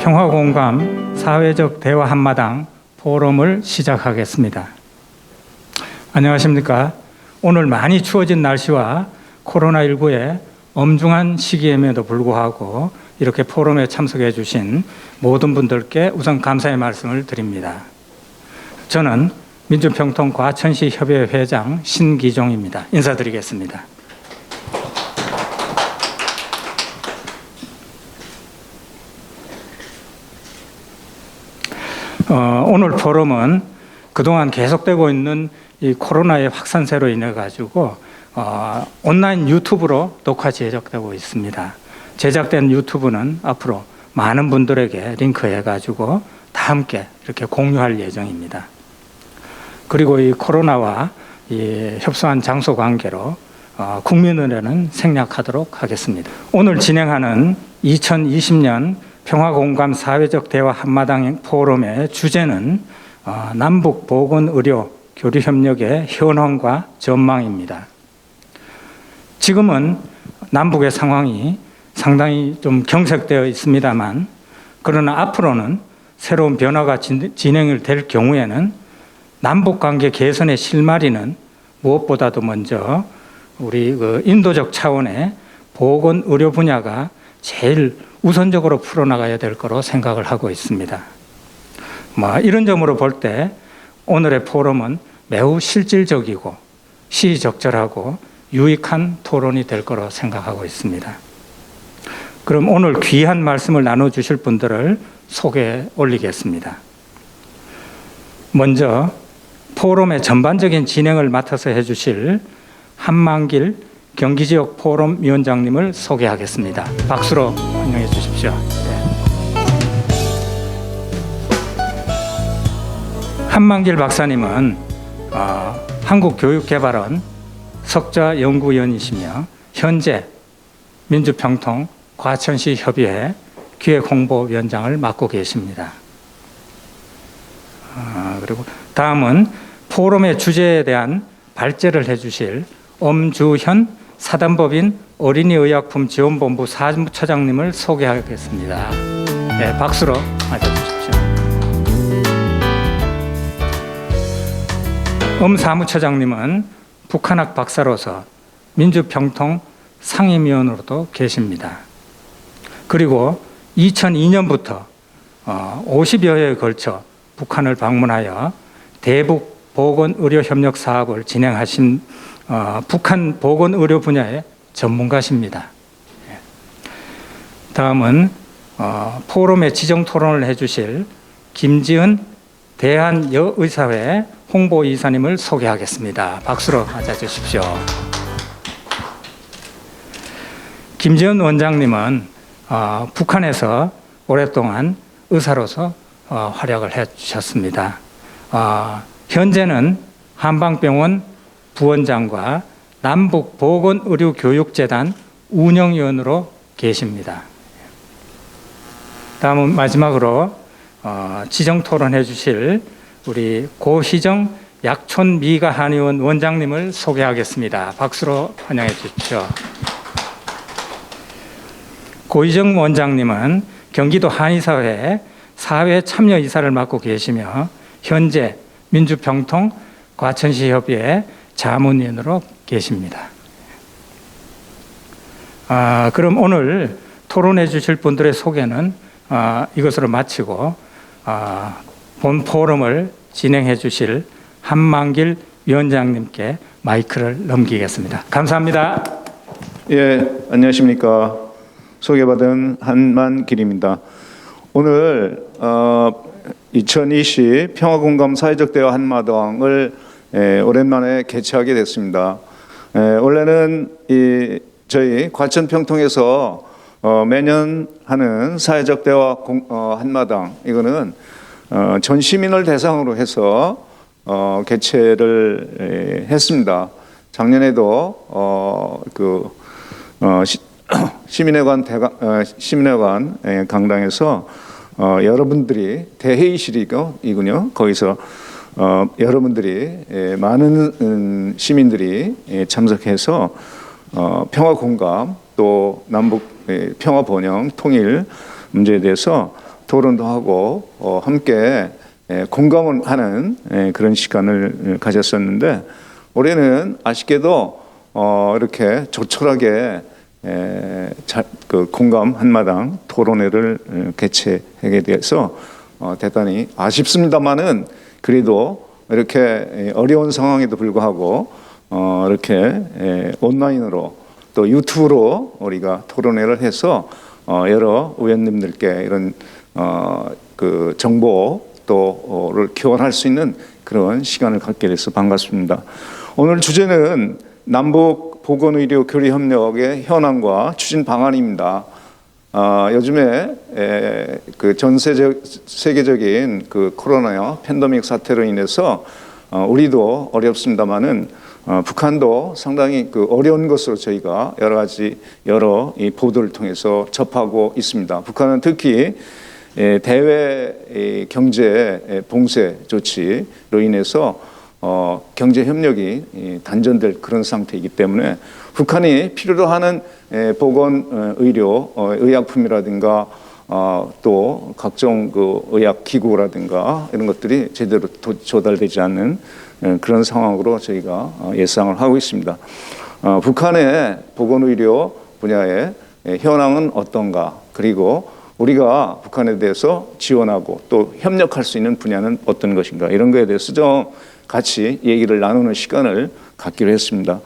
평화공감 사회적 대화 한마당 포럼을 시작하겠습니다. 안녕하십니까? 오늘 많이 추워진 날씨와 코로나19의 엄중한 시기임에도 불구하고 이렇게 포럼에 참석해 주신 모든 분들께 우선 감사의 말씀을 드립니다. 저는 민주평통 과천시 협의회 회장 신기종입니다. 인사드리겠습니다. 오늘 포럼은 그동안 계속되고 있는 이 코로나의 확산세로 인해 가지고 온라인 유튜브로 녹화 제작되고 있습니다. 제작된 유튜브는 앞으로 많은 분들에게 링크해 가지고 다 함께 이렇게 공유할 예정입니다. 그리고 이 코로나와 이 협소한 장소 관계로 국민의례는 생략하도록 하겠습니다. 오늘 진행하는 2020년 평화공감 사회적 대화 한마당 포럼의 주제는 남북 보건의료 교류협력의 현황과 전망입니다. 지금은 남북의 상황이 상당히 좀 경색되어 있습니다만, 그러나 앞으로는 새로운 변화가 진행이 될 경우에는 남북관계 개선의 실마리는 무엇보다도 먼저 우리 인도적 차원의 보건의료 분야가 제일 우선적으로 풀어나가야 될 거로 생각을 하고 있습니다. 이런 점으로 볼 때 오늘의 포럼은 매우 실질적이고 시의적절하고 유익한 토론이 될 거로 생각하고 있습니다. 그럼 오늘 귀한 말씀을 나눠주실 분들을 소개해 올리겠습니다. 먼저 포럼의 전반적인 진행을 맡아서 해주실 한만길 경기지역 포럼 위원장님을 소개하겠습니다. 박수로 환영해 주십시오. 한만길 박사님은 한국교육개발원 석좌연구위원이시며 현재 민주평통 과천시 협의회 기획홍보위원장을 맡고 계십니다. 그리고 다음은 포럼의 주제에 대한 발제를 해주실 엄주현 사단법인 어린이의약품 지원본부 사무처장님을 소개하겠습니다. 네, 박수로 맞아주십시오. 사무처장님은 북한학 박사로서 민주평통 상임위원으로도 계십니다. 그리고 2002년부터 50여 회에 걸쳐 북한을 방문하여 대북 보건의료 협력 사업을 진행하신 북한 보건의료 분야의 전문가십니다. 다음은 포럼의 지정 토론을 해주실 김지은 대한여의사회 홍보이사님을 소개하겠습니다. 박수로 맞아주십시오. 김지은 원장님은 북한에서 오랫동안 의사로서 활약을 해주셨습니다. 현재는 한방병원 부원장과 남북보건의료교육재단 운영위원으로 계십니다. 다음은 마지막으로 지정토론해 주실 우리 고희정 약촌미가한의원 원장님을 소개하겠습니다. 박수로 환영해 주십시오. 고희정 원장님은 경기도 한의사회 사회참여이사를 맡고 계시며 현재 민주평통 과천시 협의회 자문위원으로 계십니다. 그럼 오늘 토론해 주실 분들의 소개는 이것으로 마치고 본 포럼을 진행해 주실 한만길 위원장님께 마이크를 넘기겠습니다. 감사합니다. 예, 안녕하십니까. 소개받은 한만길입니다. 오늘 2020 평화공감 사회적 대화 한마당을 오랜만에 개최하게 됐습니다. 원래는 저희 과천평통에서 매년 하는 사회적 대화 한마당, 이거는 전 시민을 대상으로 해서 개최를 했습니다. 작년에도 시민회관 강당에서 여러분들이 대회의실이군요. 거기서 여러분들이 많은 시민들이 참석해서 평화 공감 또 남북 평화 번영 통일 문제에 대해서 토론도 하고 함께 공감을 하는 그런 시간을 가졌었는데 올해는 아쉽게도 이렇게 조촐하게 그 공감 한마당 토론회를 개최하게 돼서 대단히 아쉽습니다만은 그래도 이렇게 어려운 상황에도 불구하고 이렇게 온라인으로 또 유튜브로 우리가 토론회를 해서 여러 의원님들께 이런 그 정보 또를 교환할 수 있는 그런 시간을 갖게 돼서 반갑습니다. 오늘 주제는 남북 보건의료 교류 협력의 현황과 추진 방안입니다. 요즘에 그 전 세계적인 그 코로나 팬데믹 사태로 인해서 우리도 어렵습니다만은 북한도 상당히 그 어려운 것으로 저희가 여러 이 보도를 통해서 접하고 있습니다. 북한은 특히 대외 경제 봉쇄 조치로 인해서 경제 협력이 단전될 그런 상태이기 때문에 북한이 필요로 하는 보건 의료 의약품이라든가 또 각종 그 의약 기구라든가 이런 것들이 제대로 조달되지 않는 그런 상황으로 저희가 예상을 하고 있습니다. 북한의 보건 의료 분야의 현황은 어떤가, 그리고 우리가 북한에 대해서 지원하고 또 협력할 수 있는 분야는 어떤 것인가, 이런 거에 대해서 좀 같이 얘기를 나누는 시간을 갖기로 했습니다.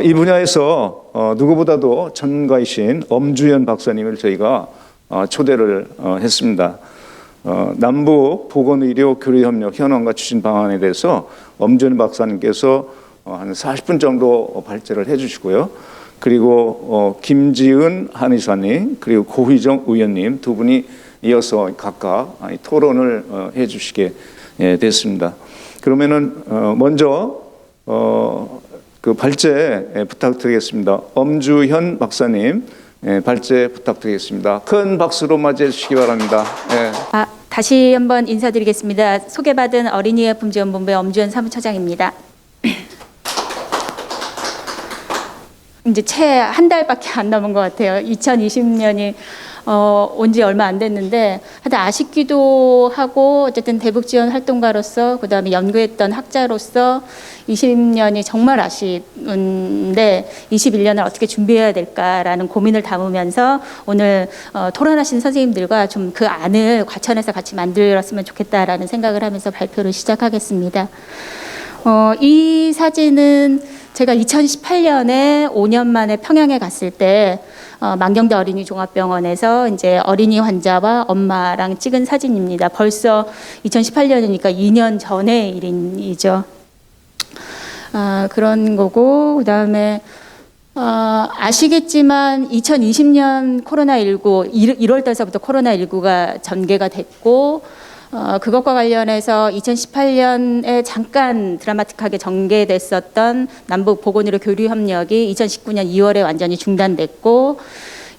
이 분야에서 누구보다도 전문가이신 엄주현 박사님을 저희가 초대를 했습니다. 남북 보건의료 교류협력 현황과 추진 방안에 대해서 엄주현 박사님께서 한 40분 정도 발제를 해주시고요. 그리고 김지은 한의사님 그리고 고휘정 의원님 두 분이 이어서 각각 토론을 해주시게 됐습니다. 그러면은 먼저 그 발제 부탁드리겠습니다. 엄주현 박사님 발제 부탁드리겠습니다. 큰 박수로 맞이해 주시기 바랍니다. 네. 다시 한번 인사드리겠습니다. 소개받은 어린이의약품지원본부의 엄주현 사무처장입니다. 이제 채 한 달밖에 안 남은 것 같아요. 2020년이 온 지 얼마 안 됐는데 하여튼 아쉽기도 하고 어쨌든 대북 지원 활동가로서 그다음에 연구했던 학자로서 20년이 정말 아쉬운데 21년을 어떻게 준비해야 될까라는 고민을 담으면서 오늘 토론하신 선생님들과 좀 그 안을 과천에서 같이 만들었으면 좋겠다라는 생각을 하면서 발표를 시작하겠습니다. 이 사진은 제가 2018년에 5년 만에 평양에 갔을 때 만경대 어린이 종합병원에서 이제 어린이 환자와 엄마랑 찍은 사진입니다. 벌써 2018년이니까 2년 전의 일이죠. 그런 거고, 그다음에 아시겠지만 2020년 코로나19 1월 달서부터 코로나19가 전개가 됐고 그것과 관련해서 2018년에 잠깐 드라마틱하게 전개됐었던 남북 보건의료 교류 협력이 2019년 2월에 완전히 중단됐고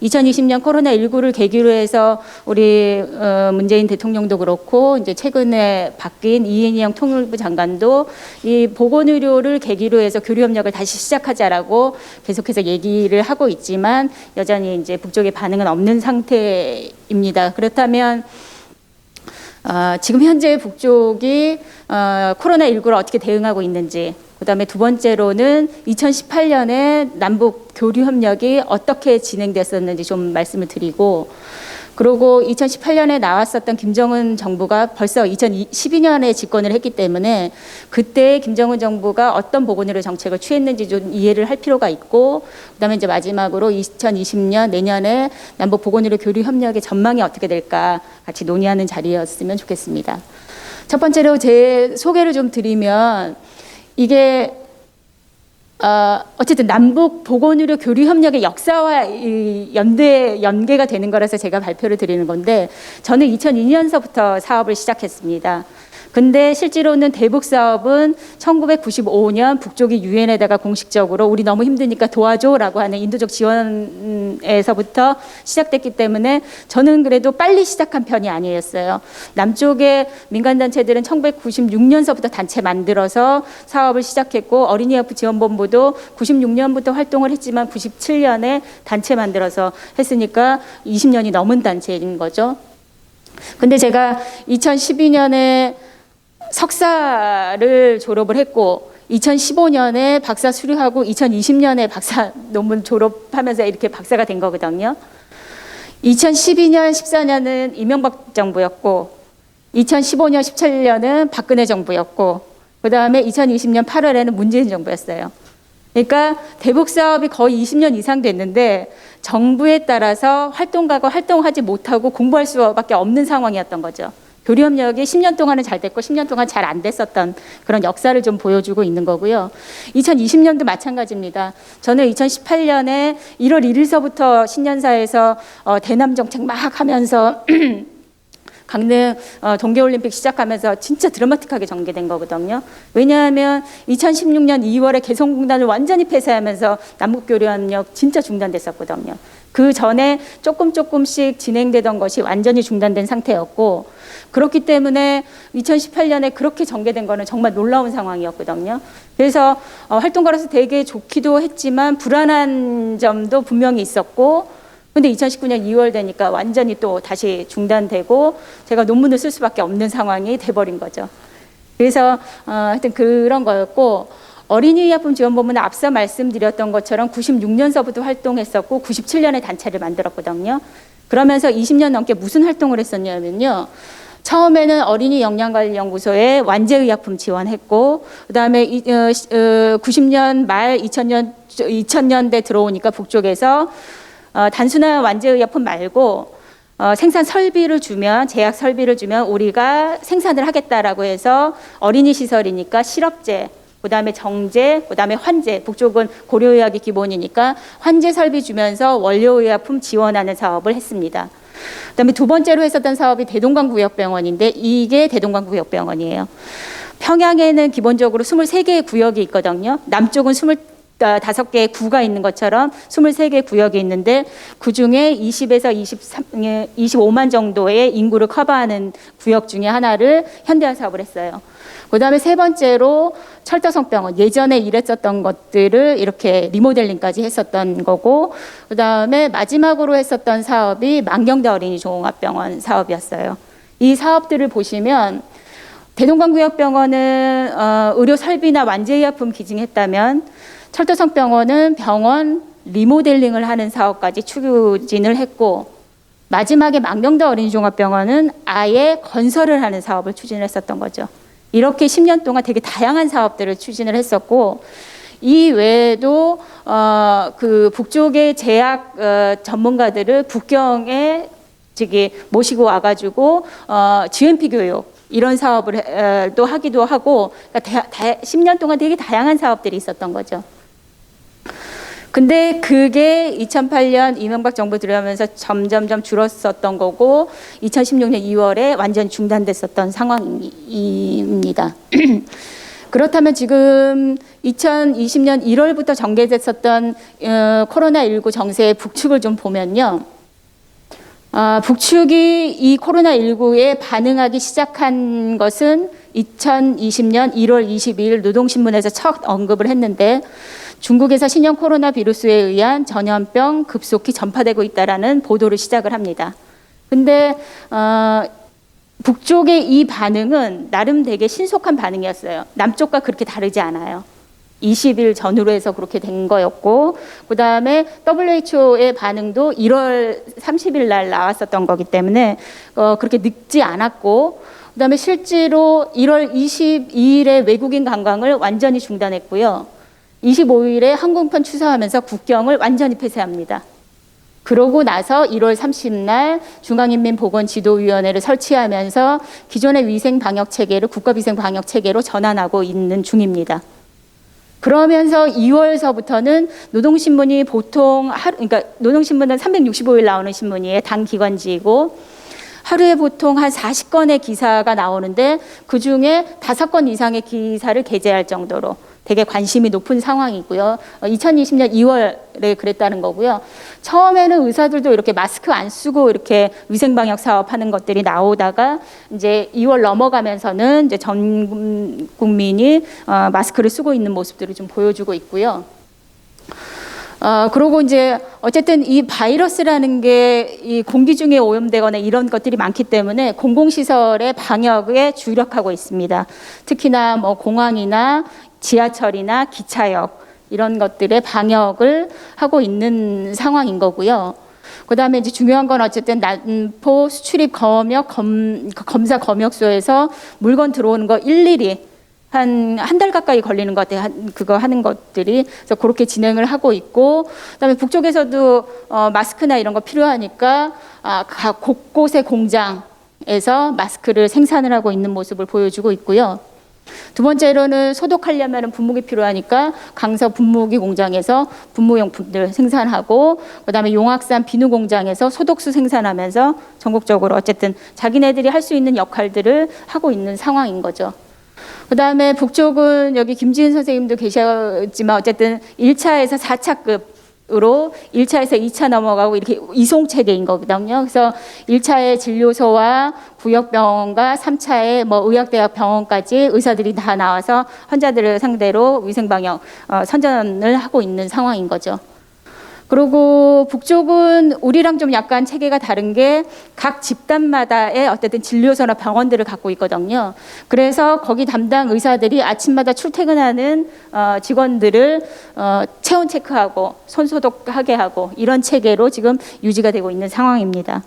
2020년 코로나19를 계기로 해서 우리 문재인 대통령도 그렇고 이제 최근에 바뀐 이인영 통일부 장관도 이 보건의료를 계기로 해서 교류 협력을 다시 시작하자라고 계속해서 얘기를 하고 있지만 여전히 이제 북쪽의 반응은 없는 상태입니다. 그렇다면 지금 현재 북쪽이 코로나19를 어떻게 대응하고 있는지, 그다음에 두 번째로는 2018년에 남북 교류 협력이 어떻게 진행됐었는지 좀 말씀을 드리고, 그리고 2018년에 나왔었던 김정은 정부가 벌써 2012년에 집권을 했기 때문에 그때 김정은 정부가 어떤 보건의료 정책을 취했는지 좀 이해를 할 필요가 있고, 그다음에 이제 마지막으로 2020년 내년에 남북 보건의료 교류 협력의 전망이 어떻게 될까 같이 논의하는 자리였으면 좋겠습니다. 첫 번째로 제 소개를 좀 드리면 이게 어쨌든 남북 보건의료 교류 협력의 역사와 연계가 되는 거라서 제가 발표를 드리는 건데 저는 2002년서부터 사업을 시작했습니다. 근데 실제로는 대북 사업은 1995년 북쪽이 유엔에다가 공식적으로 우리 너무 힘드니까 도와줘라고 하는 인도적 지원에서부터 시작됐기 때문에 저는 그래도 빨리 시작한 편이 아니었어요. 남쪽의 민간단체들은 1996년서부터 단체 만들어서 사업을 시작했고 어린이협지원본부도 96년부터 활동을 했지만 97년에 단체 만들어서 했으니까 20년이 넘은 단체인 거죠. 근데 제가 2012년에 석사를 졸업을 했고 2015년에 박사 수료하고 2020년에 박사 논문 졸업하면서 이렇게 박사가 된 거거든요. 2012년, 14년은 이명박 정부였고 2015년, 17년은 박근혜 정부였고 그 다음에 2020년 8월에는 문재인 정부였어요. 그러니까 대북 사업이 거의 20년 이상 됐는데 정부에 따라서 활동가가 활동하지 못하고 공부할 수밖에 없는 상황이었던 거죠. 교류협력이 10년 동안은 잘 됐고 10년 동안 잘 안 됐었던 그런 역사를 좀 보여주고 있는 거고요. 2020년도 마찬가지입니다. 저는 2018년에 1월 1일서부터 신년사에서 대남 정책 막 하면서 강릉 동계올림픽 시작하면서 진짜 드라마틱하게 전개된 거거든요. 왜냐하면 2016년 2월에 개성공단을 완전히 폐쇄하면서 남북교류협력 진짜 중단됐었거든요. 그 전에 조금씩 진행되던 것이 완전히 중단된 상태였고 그렇기 때문에 2018년에 그렇게 전개된 거는 정말 놀라운 상황이었거든요. 그래서 활동가로서 되게 좋기도 했지만 불안한 점도 분명히 있었고 근데 2019년 2월 되니까 완전히 또 다시 중단되고 제가 논문을 쓸 수밖에 없는 상황이 돼버린 거죠. 그래서 하여튼 그런 거였고 어린이의약품지원본부는 앞서 말씀드렸던 것처럼 96년서부터 활동했었고 97년에 단체를 만들었거든요. 그러면서 20년 넘게 무슨 활동을 했었냐면요. 처음에는 어린이영양관리연구소에 완제의약품 지원했고 그다음에 90년 말 2000년대 들어오니까 북쪽에서 단순한 완제의약품 말고 생산 설비를 주면 제약 설비를 주면 우리가 생산을 하겠다라고 해서 어린이 시설이니까 실업제 그다음에 정제, 그다음에 환제, 북쪽은 고려의학이 기본이니까 환제 설비 주면서 원료의약품 지원하는 사업을 했습니다. 그다음에 두 번째로 했었던 사업이 대동강구역병원인데 이게 대동강구역병원이에요. 평양에는 기본적으로 23개의 구역이 있거든요. 남쪽은 25개의 구가 있는 것처럼 23개의 구역이 있는데 그중에 20에서 25만 정도의 인구를 커버하는 구역 중에 하나를 현대화 사업을 했어요. 그다음에 세 번째로 철도성병원 예전에 일했었던 것들을 이렇게 리모델링까지 했었던 거고 그다음에 마지막으로 했었던 사업이 만경대 어린이 종합병원 사업이었어요. 이 사업들을 보시면 대동강구역병원은 의료 설비나 완제의약품 기증했다면 철도성병원은 병원 리모델링을 하는 사업까지 추진을 했고 마지막에 만경대 어린이종합병원은 아예 건설을 하는 사업을 추진을 했었던 거죠. 이렇게 10년 동안 되게 다양한 사업들을 추진을 했었고 이 외에도 그 북쪽의 제약 전문가들을 북경에 모시고 와가지고 GMP 교육 이런 사업을 또 하기도 하고 그러니까 10년 동안 되게 다양한 사업들이 있었던 거죠. 근데 그게 2008년 이명박 정부 들어오면서 점점점 줄었었던 거고 2016년 2월에 완전 중단됐었던 상황입니다. 그렇다면 지금 2020년 1월부터 전개됐었던 코로나19 정세의 북측을 좀 보면요. 북측이 이 코로나19에 반응하기 시작한 것은 2020년 1월 22일 노동신문에서 첫 언급을 했는데 중국에서 신형 코로나 비루스에 의한 전염병 급속히 전파되고 있다라는 보도를 시작을 합니다. 근데 북쪽의 이 반응은 나름 되게 신속한 반응이었어요. 남쪽과 그렇게 다르지 않아요. 20일 전후로 해서 그렇게 된 거였고 그다음에 WHO의 반응도 1월 30일 날 나왔었던 거기 때문에 그렇게 늦지 않았고 그다음에 실제로 1월 22일에 외국인 관광을 완전히 중단했고요. 25일에 항공편 취소하면서 국경을 완전히 폐쇄합니다. 그러고 나서 1월 30날 중앙인민보건지도위원회를 설치하면서 기존의 위생방역체계를 국가위생방역체계로 전환하고 있는 중입니다. 그러면서 2월서부터는 노동신문이 보통 그러니까 노동신문은 365일 나오는 신문이에요. 당 기관지이고 하루에 보통 한 40건의 기사가 나오는데 그중에 5건 이상의 기사를 게재할 정도로 되게 관심이 높은 상황이고요. 2020년 2월에 그랬다는 거고요. 처음에는 의사들도 이렇게 마스크 안 쓰고 이렇게 위생방역 사업하는 것들이 나오다가 이제 2월 넘어가면서는 이제 전 국민이 마스크를 쓰고 있는 모습들을 좀 보여주고 있고요. 그리고 이제 어쨌든 이 바이러스라는 게 이 공기 중에 오염되거나 이런 것들이 많기 때문에 공공시설의 방역에 주력하고 있습니다. 특히나 뭐 공항이나 지하철이나 기차역 이런 것들의 방역을 하고 있는 상황인 거고요. 그다음에 이제 중요한 건 어쨌든 난포 수출입 검역 검사 검역소에서 물건 들어오는 거 일일이 한 달 가까이 걸리는 것 같아요. 그거 하는 것들이. 그래서 그렇게 진행을 하고 있고, 그다음에 북쪽에서도 마스크나 이런 거 필요하니까 각 곳곳의 공장에서 마스크를 생산을 하고 있는 모습을 보여주고 있고요. 두 번째로는 소독하려면 분무기 필요하니까 강서 분무기 공장에서 분무용품들 생산하고, 그다음에 용악산 비누 공장에서 소독수 생산하면서 전국적으로 어쨌든 자기네들이 할 수 있는 역할들을 하고 있는 상황인 거죠. 그다음에 북쪽은 여기 김지은 선생님도 계셨지만 어쨌든 1차에서 4차급으로 1차에서 2차 넘어가고 이렇게 이송 체계인 거거든요. 그래서 1차에 진료소와 구역병원과 3차에 뭐 의학대학 병원까지 의사들이 다 나와서 환자들을 상대로 위생방역 선전을 하고 있는 상황인 거죠. 그리고 북쪽은 우리랑 좀 약간 체계가 다른 게 각 집단마다의 어쨌든 진료소나 병원들을 갖고 있거든요. 그래서 거기 담당 의사들이 아침마다 출퇴근하는 직원들을 체온 체크하고 손 소독하게 하고 이런 체계로 지금 유지가 되고 있는 상황입니다.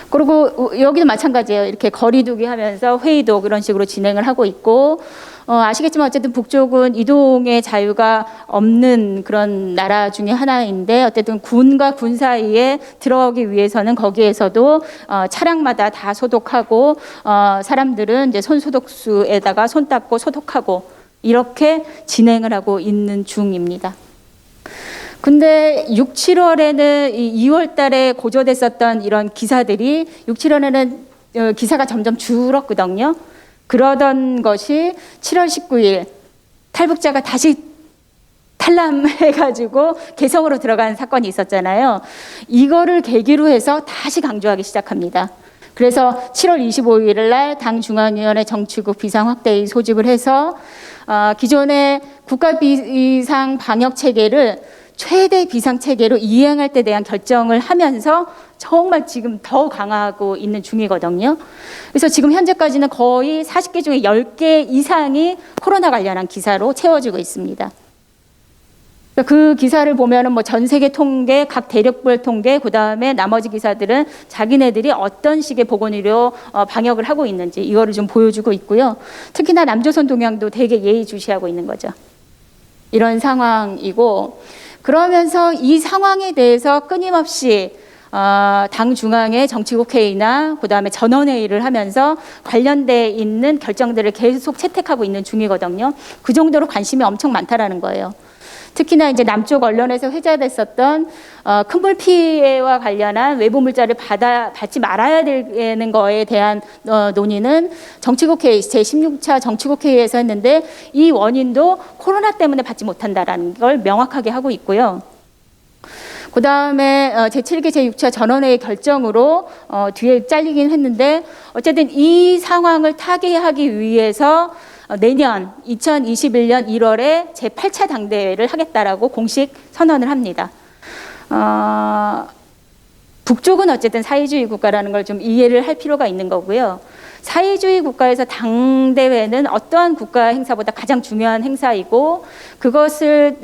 그리고 여기도 마찬가지예요. 이렇게 거리두기 하면서 회의도 그런 식으로 진행을 하고 있고, 아시겠지만 어쨌든 북쪽은 이동의 자유가 없는 그런 나라 중에 하나인데 어쨌든 군과 군 사이에 들어가기 위해서는 거기에서도 차량마다 다 소독하고 사람들은 이제 손 소독수에다가 손 닦고 소독하고 이렇게 진행을 하고 있는 중입니다. 근데 6, 7월에는 2월 달에 고조됐었던 이런 기사들이 6, 7월에는 기사가 점점 줄었거든요. 그러던 것이 7월 19일 탈북자가 다시 탈남해가지고 개성으로 들어간 사건이 있었잖아요. 이거를 계기로 해서 다시 강조하기 시작합니다. 그래서 7월 25일 날 당 중앙위원회 정치국 비상확대위 소집을 해서 기존의 국가 비상 방역 체계를 최대 비상 체계로 이행할 때 대한 결정을 하면서 정말 지금 더 강화하고 있는 중이거든요. 그래서 지금 현재까지는 거의 40개 중에 10개 이상이 코로나 관련한 기사로 채워지고 있습니다. 그 기사를 보면은 뭐 전 세계 통계, 각 대륙별 통계, 그 다음에 나머지 기사들은 자기네들이 어떤 식의 보건의료 방역을 하고 있는지 이거를 좀 보여주고 있고요. 특히나 남조선 동양도 되게 예의주시하고 있는 거죠. 이런 상황이고, 그러면서 이 상황에 대해서 끊임없이 당 중앙의 정치국회의나 그다음에 전원회의를 하면서 관련돼 있는 결정들을 계속 채택하고 있는 중이거든요. 그 정도로 관심이 엄청 많다라는 거예요. 특히나 이제 남쪽 언론에서 회자됐었던 큰 물 피해와 관련한 외부 물자를 받지 말아야 되는 거에 대한 논의는 정치국회의 제16차 정치국회의에서 했는데 이 원인도 코로나 때문에 받지 못한다라는 걸 명확하게 하고 있고요. 그 다음에 제7기 제6차 전원회의 결정으로 뒤에 잘리긴 했는데 어쨌든 이 상황을 타개하기 위해서 내년 2021년 1월에 제8차 당대회를 하겠다라고 공식 선언을 합니다. 북쪽은 어쨌든 사회주의 국가라는 걸 좀 이해를 할 필요가 있는 거고요. 사회주의 국가에서 당대회는 어떠한 국가 행사보다 가장 중요한 행사이고 그것을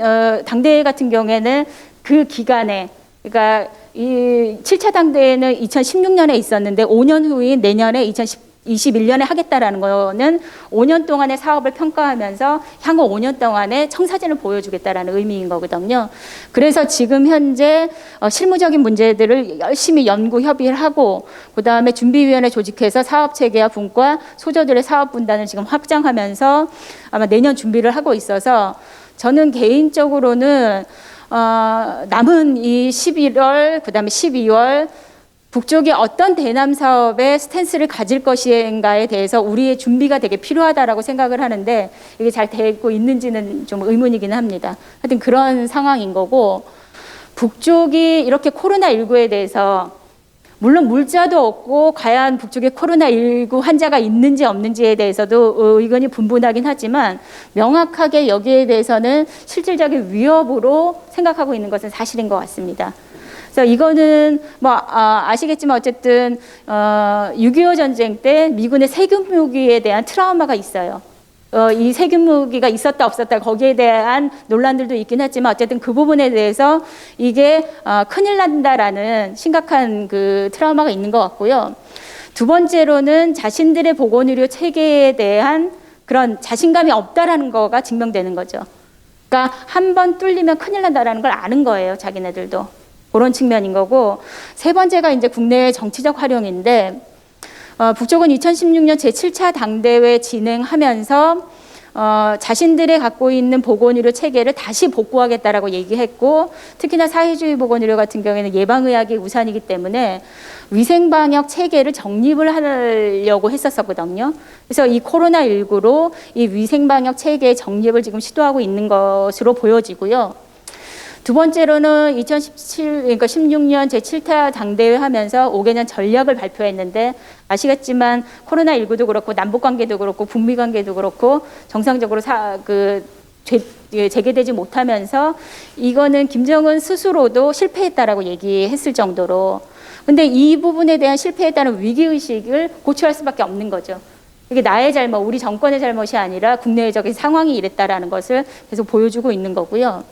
당대회 같은 경우에는 그 기간에 그러니까 이 7차 당대회는 2016년에 있었는데 5년 후인 내년에 2021년에 하겠다라는 거는 5년 동안의 사업을 평가하면서 향후 5년 동안의 청사진을 보여주겠다라는 의미인 거거든요. 그래서 지금 현재 실무적인 문제들을 열심히 연구 협의를 하고 그다음에 준비위원회 조직해서 사업체계와 분과 소조들의 사업 분단을 지금 확장하면서 아마 내년 준비를 하고 있어서 저는 개인적으로는 남은 이 11월 그다음에 12월 북쪽이 어떤 대남 사업에 스탠스를 가질 것인가에 대해서 우리의 준비가 되게 필요하다라고 생각을 하는데 이게 잘 되고 있는지는 좀 의문이긴 합니다. 하여튼 그런 상황인 거고 북쪽이 이렇게 코로나19에 대해서 물론 물자도 없고 과연 북쪽에 코로나19 환자가 있는지 없는지에 대해서도 의견이 분분하긴 하지만 명확하게 여기에 대해서는 실질적인 위협으로 생각하고 있는 것은 사실인 것 같습니다. 그래서 이거는 아시겠지만 어쨌든 6.25 전쟁 때 미군의 세균 무기에 대한 트라우마가 있어요. 이 세균 무기가 있었다 없었다 거기에 대한 논란들도 있긴 했지만 어쨌든 그 부분에 대해서 이게 큰일 난다라는 심각한 그 트라우마가 있는 것 같고요. 두 번째로는 자신들의 보건의료 체계에 대한 그런 자신감이 없다라는 거가 증명되는 거죠. 그러니까 한 번 뚫리면 큰일 난다라는 걸 아는 거예요, 자기네들도. 그런 측면인 거고, 세 번째가 이제 국내의 정치적 활용인데, 북쪽은 2016년 제7차 당대회 진행하면서 자신들이 갖고 있는 보건의료 체계를 다시 복구하겠다라고 얘기했고, 특히나 사회주의 보건의료 같은 경우에는 예방의학이 우선이기 때문에 위생방역 체계를 정립을 하려고 했었거든요. 그래서 이 코로나19로 이 위생방역 체계의 정립을 지금 시도하고 있는 것으로 보여지고요. 두 번째로는 16년 제7차 당대회 하면서 5개년 전략을 발표했는데 아시겠지만 코로나19도 그렇고 남북관계도 그렇고 북미관계도 그렇고 정상적으로 재개되지 못하면서 이거는 김정은 스스로도 실패했다라고 얘기했을 정도로 근데 이 부분에 대한 실패에 따른 위기의식을 고취할 수밖에 없는 거죠. 이게 나의 잘못, 우리 정권의 잘못이 아니라 국내적인 상황이 이랬다라는 것을 계속 보여주고 있는 거고요.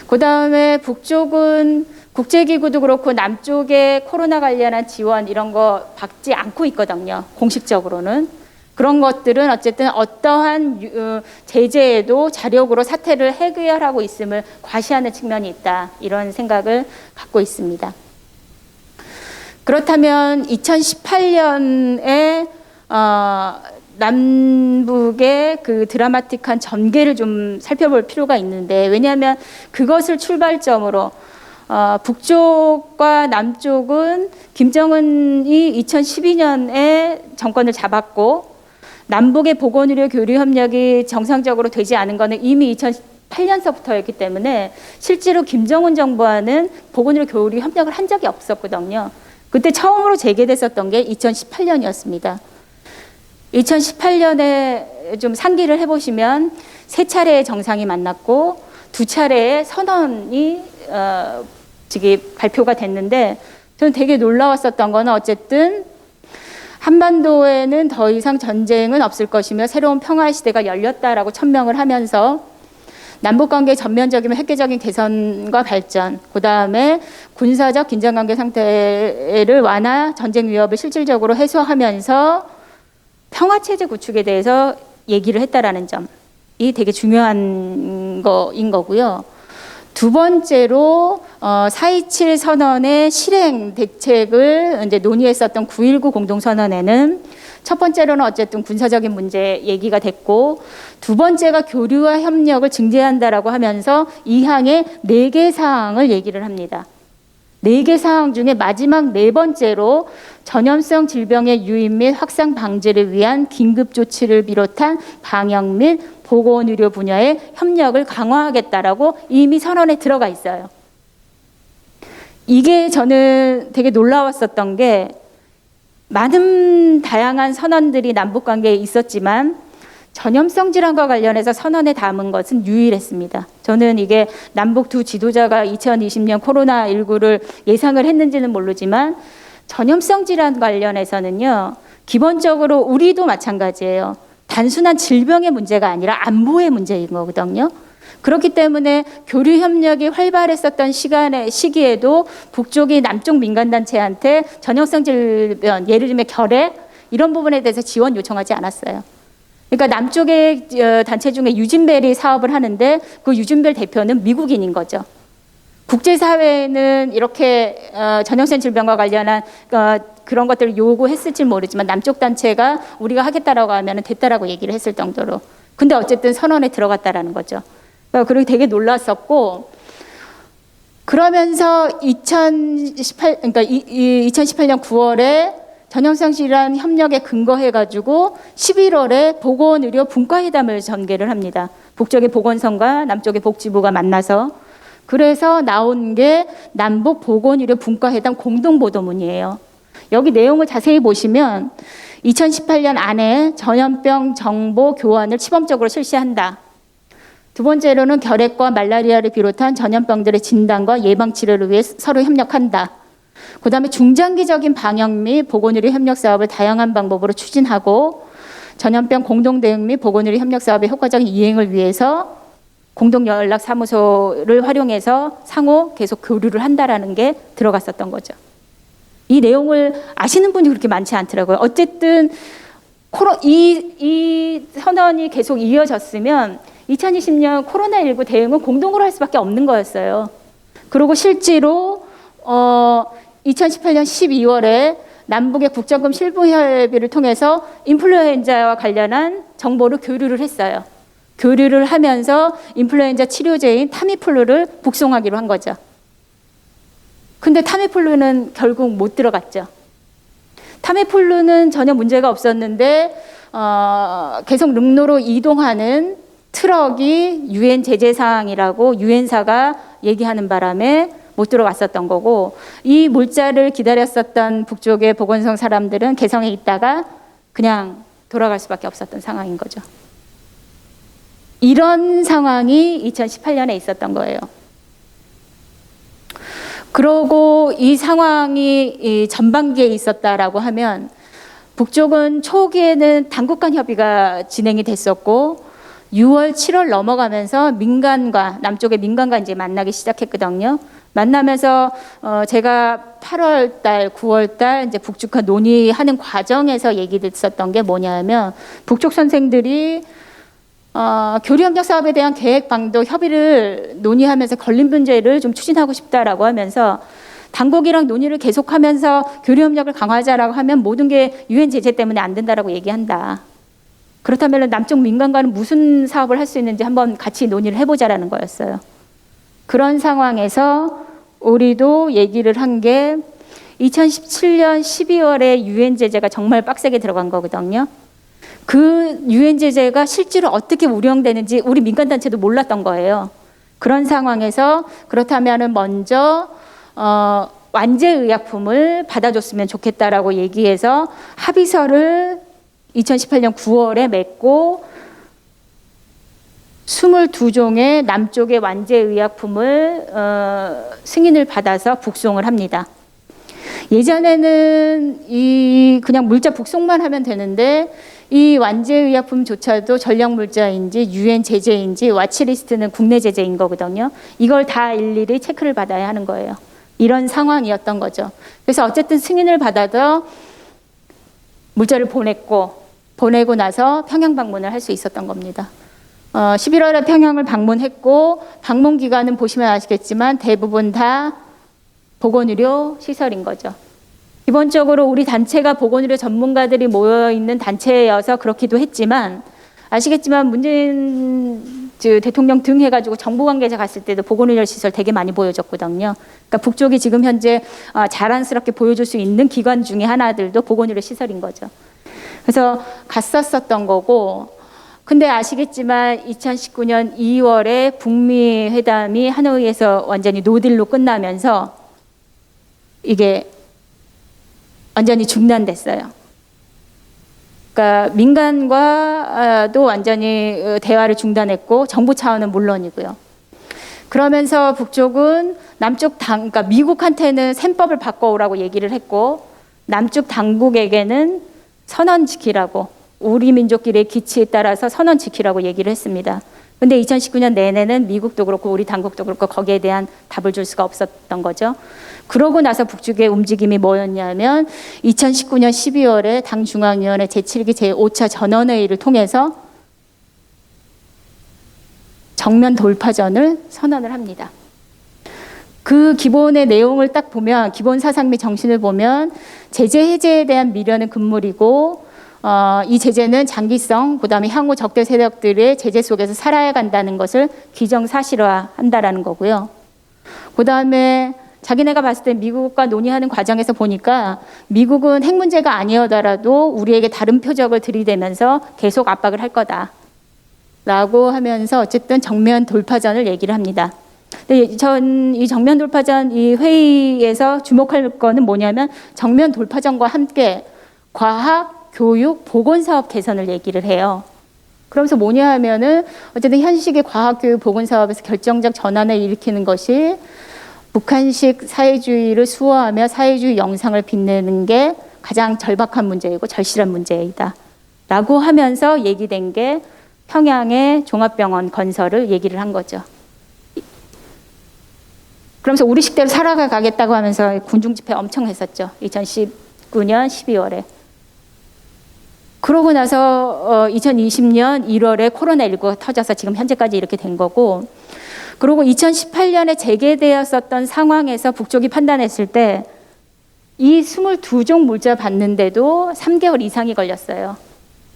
그 다음에 북쪽은 국제기구도 그렇고 남쪽에 코로나 관련한 지원 이런 거 받지 않고 있거든요. 공식적으로는. 그런 것들은 어쨌든 어떠한 제재에도 자력으로 사태를 해결하고 있음을 과시하는 측면이 있다. 이런 생각을 갖고 있습니다. 그렇다면 2018년에 남북의 그 드라마틱한 전개를 좀 살펴볼 필요가 있는데 왜냐하면 그것을 출발점으로 북쪽과 남쪽은 김정은이 2012년에 정권을 잡았고 남북의 보건의료 교류 협력이 정상적으로 되지 않은 것은 이미 2008년서부터였기 때문에 실제로 김정은 정부와는 보건의료 교류 협력을 한 적이 없었거든요. 그때 처음으로 재개됐었던 게 2018년이었습니다. 2018년에 좀 상기를 해보시면 3차례의 정상이 만났고 2차례의 선언이 지금 발표가 됐는데 저는 되게 놀라웠었던 거는 어쨌든 한반도에는 더 이상 전쟁은 없을 것이며 새로운 평화의 시대가 열렸다라고 천명을 하면서 남북관계 전면적이면 획기적인 개선과 발전, 그 다음에 군사적 긴장관계 상태를 완화, 전쟁 위협을 실질적으로 해소하면서 평화체제 구축에 대해서 얘기를 했다라는 점이 되게 중요한 거인 거고요. 두 번째로 4.27 선언의 실행 대책을 이제 논의했었던 9.19 공동선언에는 첫 번째로는 어쨌든 군사적인 문제 얘기가 됐고 두 번째가 교류와 협력을 증대한다라고 하면서 이 항에 4개 사항을 얘기를 합니다. 4개 사항 중에 마지막 4번째로 전염성 질병의 유입 및 확산 방지를 위한 긴급 조치를 비롯한 방역 및 보건의료 분야의 협력을 강화하겠다라고 이미 선언에 들어가 있어요. 이게 저는 되게 놀라웠었던 게 많은 다양한 선언들이 남북관계에 있었지만 전염성 질환과 관련해서 선언에 담은 것은 유일했습니다. 저는 이게 남북 두 지도자가 2020년 코로나19를 예상을 했는지는 모르지만 전염성 질환 관련해서는요. 기본적으로 우리도 마찬가지예요. 단순한 질병의 문제가 아니라 안보의 문제인 거거든요. 그렇기 때문에 교류 협력이 활발했었던 시기에도 북쪽이 남쪽 민간단체한테 전염성 질병, 예를 들면 결핵 이런 부분에 대해서 지원 요청하지 않았어요. 그러니까 남쪽의 단체 중에 유진벨이 사업을 하는데 그 유진벨 대표는 미국인인 거죠. 국제사회는 이렇게 전염성 질병과 관련한 그런 것들을 요구했을지 모르지만 남쪽 단체가 우리가 하겠다라고 하면 됐다라고 얘기를 했을 정도로. 근데 어쨌든 선언에 들어갔다라는 거죠. 그리고 되게 놀랐었고 그러면서 2018년 9월에 전염성 질환 협력에 근거해가지고 11월에 보건의료 분과회담을 전개를 합니다. 북쪽의 보건성과 남쪽의 복지부가 만나서 그래서 나온 게 남북 보건의료 분과회담 공동보도문이에요. 여기 내용을 자세히 보시면 2018년 안에 전염병 정보 교환을 시범적으로 실시한다. 두 번째로는 결핵과 말라리아를 비롯한 전염병들의 진단과 예방 치료를 위해 서로 협력한다. 그다음에 중장기적인 방역 및 보건의료 협력 사업을 다양한 방법으로 추진하고 전염병 공동 대응 및 보건의료 협력 사업의 효과적인 이행을 위해서 공동 연락 사무소를 활용해서 상호 계속 교류를 한다라는 게 들어갔었던 거죠. 이 내용을 아시는 분이 그렇게 많지 않더라고요. 어쨌든 이 선언이 계속 이어졌으면 2020년 코로나19 대응은 공동으로 할 수밖에 없는 거였어요. 그리고 실제로 2018년 12월에 남북의 국정금 실무협의를 통해서 인플루엔자와 관련한 정보를 교류를 했어요. 교류를 하면서 인플루엔자 치료제인 타미플루를 북송하기로 한 거죠. 근데 타미플루는 결국 못 들어갔죠. 타미플루는 전혀 문제가 없었는데 계속 릉로로 이동하는 트럭이 유엔 제재 사항이라고 유엔사가 얘기하는 바람에 못 들어갔었던 거고, 이 물자를 기다렸었던 북쪽의 보건성 사람들은 개성에 있다가 그냥 돌아갈 수밖에 없었던 상황인 거죠. 이런 상황이 2018년에 있었던 거예요. 그러고 이 상황이 전반기에 있었다라고 하면 북쪽은 초기에는 당국 간 협의가 진행이 됐었고 6월, 7월 넘어가면서 민간과 남쪽의 민간과 이제 만나기 시작했거든요. 만나면서 제가 8월 달, 9월 달 이제 북쪽과 논의하는 과정에서 얘기됐었던 게 뭐냐면 북쪽 선생들이 교류협력 사업에 대한 계획 방도 협의를 논의하면서 걸린 문제를 좀 추진하고 싶다라고 하면서 당국이랑 논의를 계속하면서 교류협력을 강화하자라고 하면 모든 게 유엔 제재 때문에 안 된다라고 얘기한다. 그렇다면 남쪽 민간과는 무슨 사업을 할 수 있는지 한번 같이 논의를 해보자라는 거였어요. 그런 상황에서 우리도 얘기를 한 게 2017년 12월에 유엔 제재가 정말 빡세게 들어간 거거든요. 그 유엔 제재가 실제로 어떻게 운영되는지 우리 민간단체도 몰랐던 거예요. 그런 상황에서 그렇다면 먼저 완제의약품을 받아줬으면 좋겠다라고 얘기해서 합의서를 2018년 9월에 맺고 22종의 남쪽의 완제의약품을 승인을 받아서 북송을 합니다. 예전에는 그냥 물자 북송만 하면 되는데 이 완제의약품조차도 전략물자인지 유엔 제재인지 와치리스트는 국내 제재인 거거든요. 이걸 다 일일이 체크를 받아야 하는 거예요. 이런 상황이었던 거죠. 그래서 어쨌든 승인을 받아서 물자를 보내고 나서 평양 방문을 할 수 있었던 겁니다. 11월에 평양을 방문했고 방문 기간은 보시면 아시겠지만 대부분 다 보건의료 시설인 거죠. 기본적으로 우리 단체가 보건의료 전문가들이 모여있는 단체여서 그렇기도 했지만 아시겠지만 문재인 대통령 등 해가지고 정부 관계자 갔을 때도 보건의료 시설 되게 많이 보여줬거든요. 그러니까 북쪽이 지금 현재 자랑스럽게 보여줄 수 있는 기관 중에 하나들도 보건의료 시설인 거죠. 그래서 갔었던 거고, 근데 아시겠지만 2019년 2월에 북미 회담이 하노이에서 완전히 노딜로 끝나면서 이게 완전히 중단됐어요. 그러니까 민간과도 완전히 대화를 중단했고 정부 차원은 물론이고요. 그러면서 북쪽은 그러니까 미국한테는 셈법을 바꿔오라고 얘기를 했고 남쪽 당국에게는 선언 지키라고, 우리 민족끼리의 기치에 따라서 선언 지키라고 얘기를 했습니다. 근데 2019년 내내는 미국도 그렇고 우리 당국도 그렇고 거기에 대한 답을 줄 수가 없었던 거죠. 그러고 나서 북쪽의 움직임이 뭐였냐면 2019년 12월에 당 중앙위원회 제7기 제5차 전원회의를 통해서 정면 돌파전을 선언을 합니다. 그 기본의 내용을 딱 보면, 기본 사상 및 정신을 보면 제재 해제에 대한 미련은 금물이고 이 제재는 장기성, 그다음에 향후 적대 세력들의 제재 속에서 살아야 간다는 것을 기정사실화한다라는 거고요. 그다음에 자기네가 봤을 때 미국과 논의하는 과정에서 보니까 미국은 핵 문제가 아니어더라도 우리에게 다른 표적을 들이대면서 계속 압박을 할 거다라고 하면서 어쨌든 정면 돌파전을 얘기를 합니다. 근데 전 이 정면 돌파전 이 회의에서 주목할 거는 뭐냐면 정면 돌파전과 함께 과학, 교육, 보건 사업 개선을 얘기를 해요. 그러면서 뭐냐 하면은 어쨌든 현식의 과학, 교육, 보건 사업에서 결정적 전환을 일으키는 것이 북한식 사회주의를 수호하며 사회주의 영상을 빛내는 게 가장 절박한 문제이고 절실한 문제이다. 라고 하면서 얘기된 게 평양의 종합병원 건설을 얘기를 한 거죠. 그러면서 우리 식대로 살아가겠다고 하면서 군중 집회 엄청 했었죠. 2019년 12월에. 그러고 나서 2020년 1월에 코로나19가 터져서 지금 현재까지 이렇게 된 거고, 그리고 2018년에 재개되었었던 상황에서 북쪽이 판단했을 때 이 22종 물자 봤는데도 3개월 이상이 걸렸어요.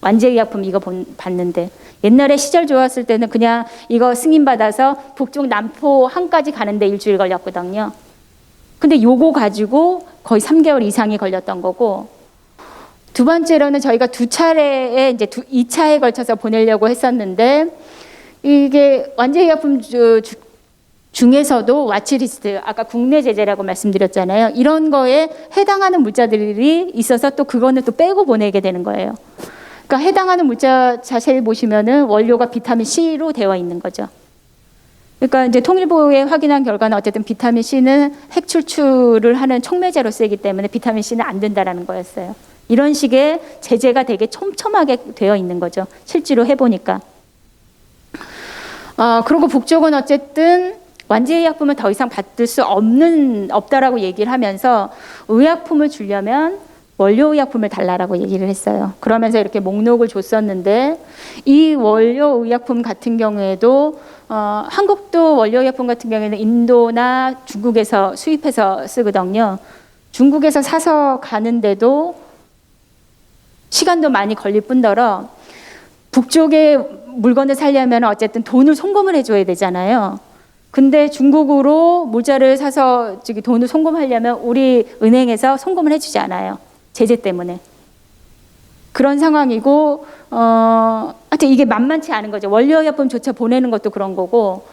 완제의약품 이거 봤는데. 옛날에 시절 좋았을 때는 그냥 이거 승인받아서 북쪽 남포 항까지 가는데 일주일 걸렸거든요. 근데 요거 가지고 거의 3개월 이상이 걸렸던 거고, 두 번째로는 저희가 두 차례에 이제 2차에 걸쳐서 보내려고 했었는데, 이게 완제의약품 중에서도 와치리스트, 아까 국내 제재라고 말씀드렸잖아요. 이런 거에 해당하는 물자들이 있어서 또 그거는 또 빼고 보내게 되는 거예요. 그러니까 해당하는 물자 자세히 보시면은 원료가 비타민 C로 되어 있는 거죠. 그러니까 이제 통일부에 확인한 결과는 어쨌든 비타민 C는 핵 출출을 하는 촉매제로 쓰이기 때문에 비타민 C는 안 된다라는 거였어요. 이런 식의 제재가 되게 촘촘하게 되어 있는 거죠. 실제로 해보니까. 그리고 북쪽은 어쨌든 완제의약품을 더 이상 받을 수 없다라고 얘기를 하면서 의약품을 주려면 원료의약품을 달라라고 얘기를 했어요. 그러면서 이렇게 목록을 줬었는데, 이 원료의약품 같은 경우에도 한국도 원료의약품 같은 경우에는 인도나 중국에서 수입해서 쓰거든요. 중국에서 사서 가는데도 시간도 많이 걸릴 뿐더러 북쪽에 물건을 사려면 어쨌든 돈을 송금을 해줘야 되잖아요. 근데 중국으로 물자를 사서 돈을 송금하려면 우리 은행에서 송금을 해주지 않아요. 제재 때문에. 그런 상황이고, 하여튼 이게 만만치 않은 거죠. 원료의약품조차 보내는 것도 그런 거고.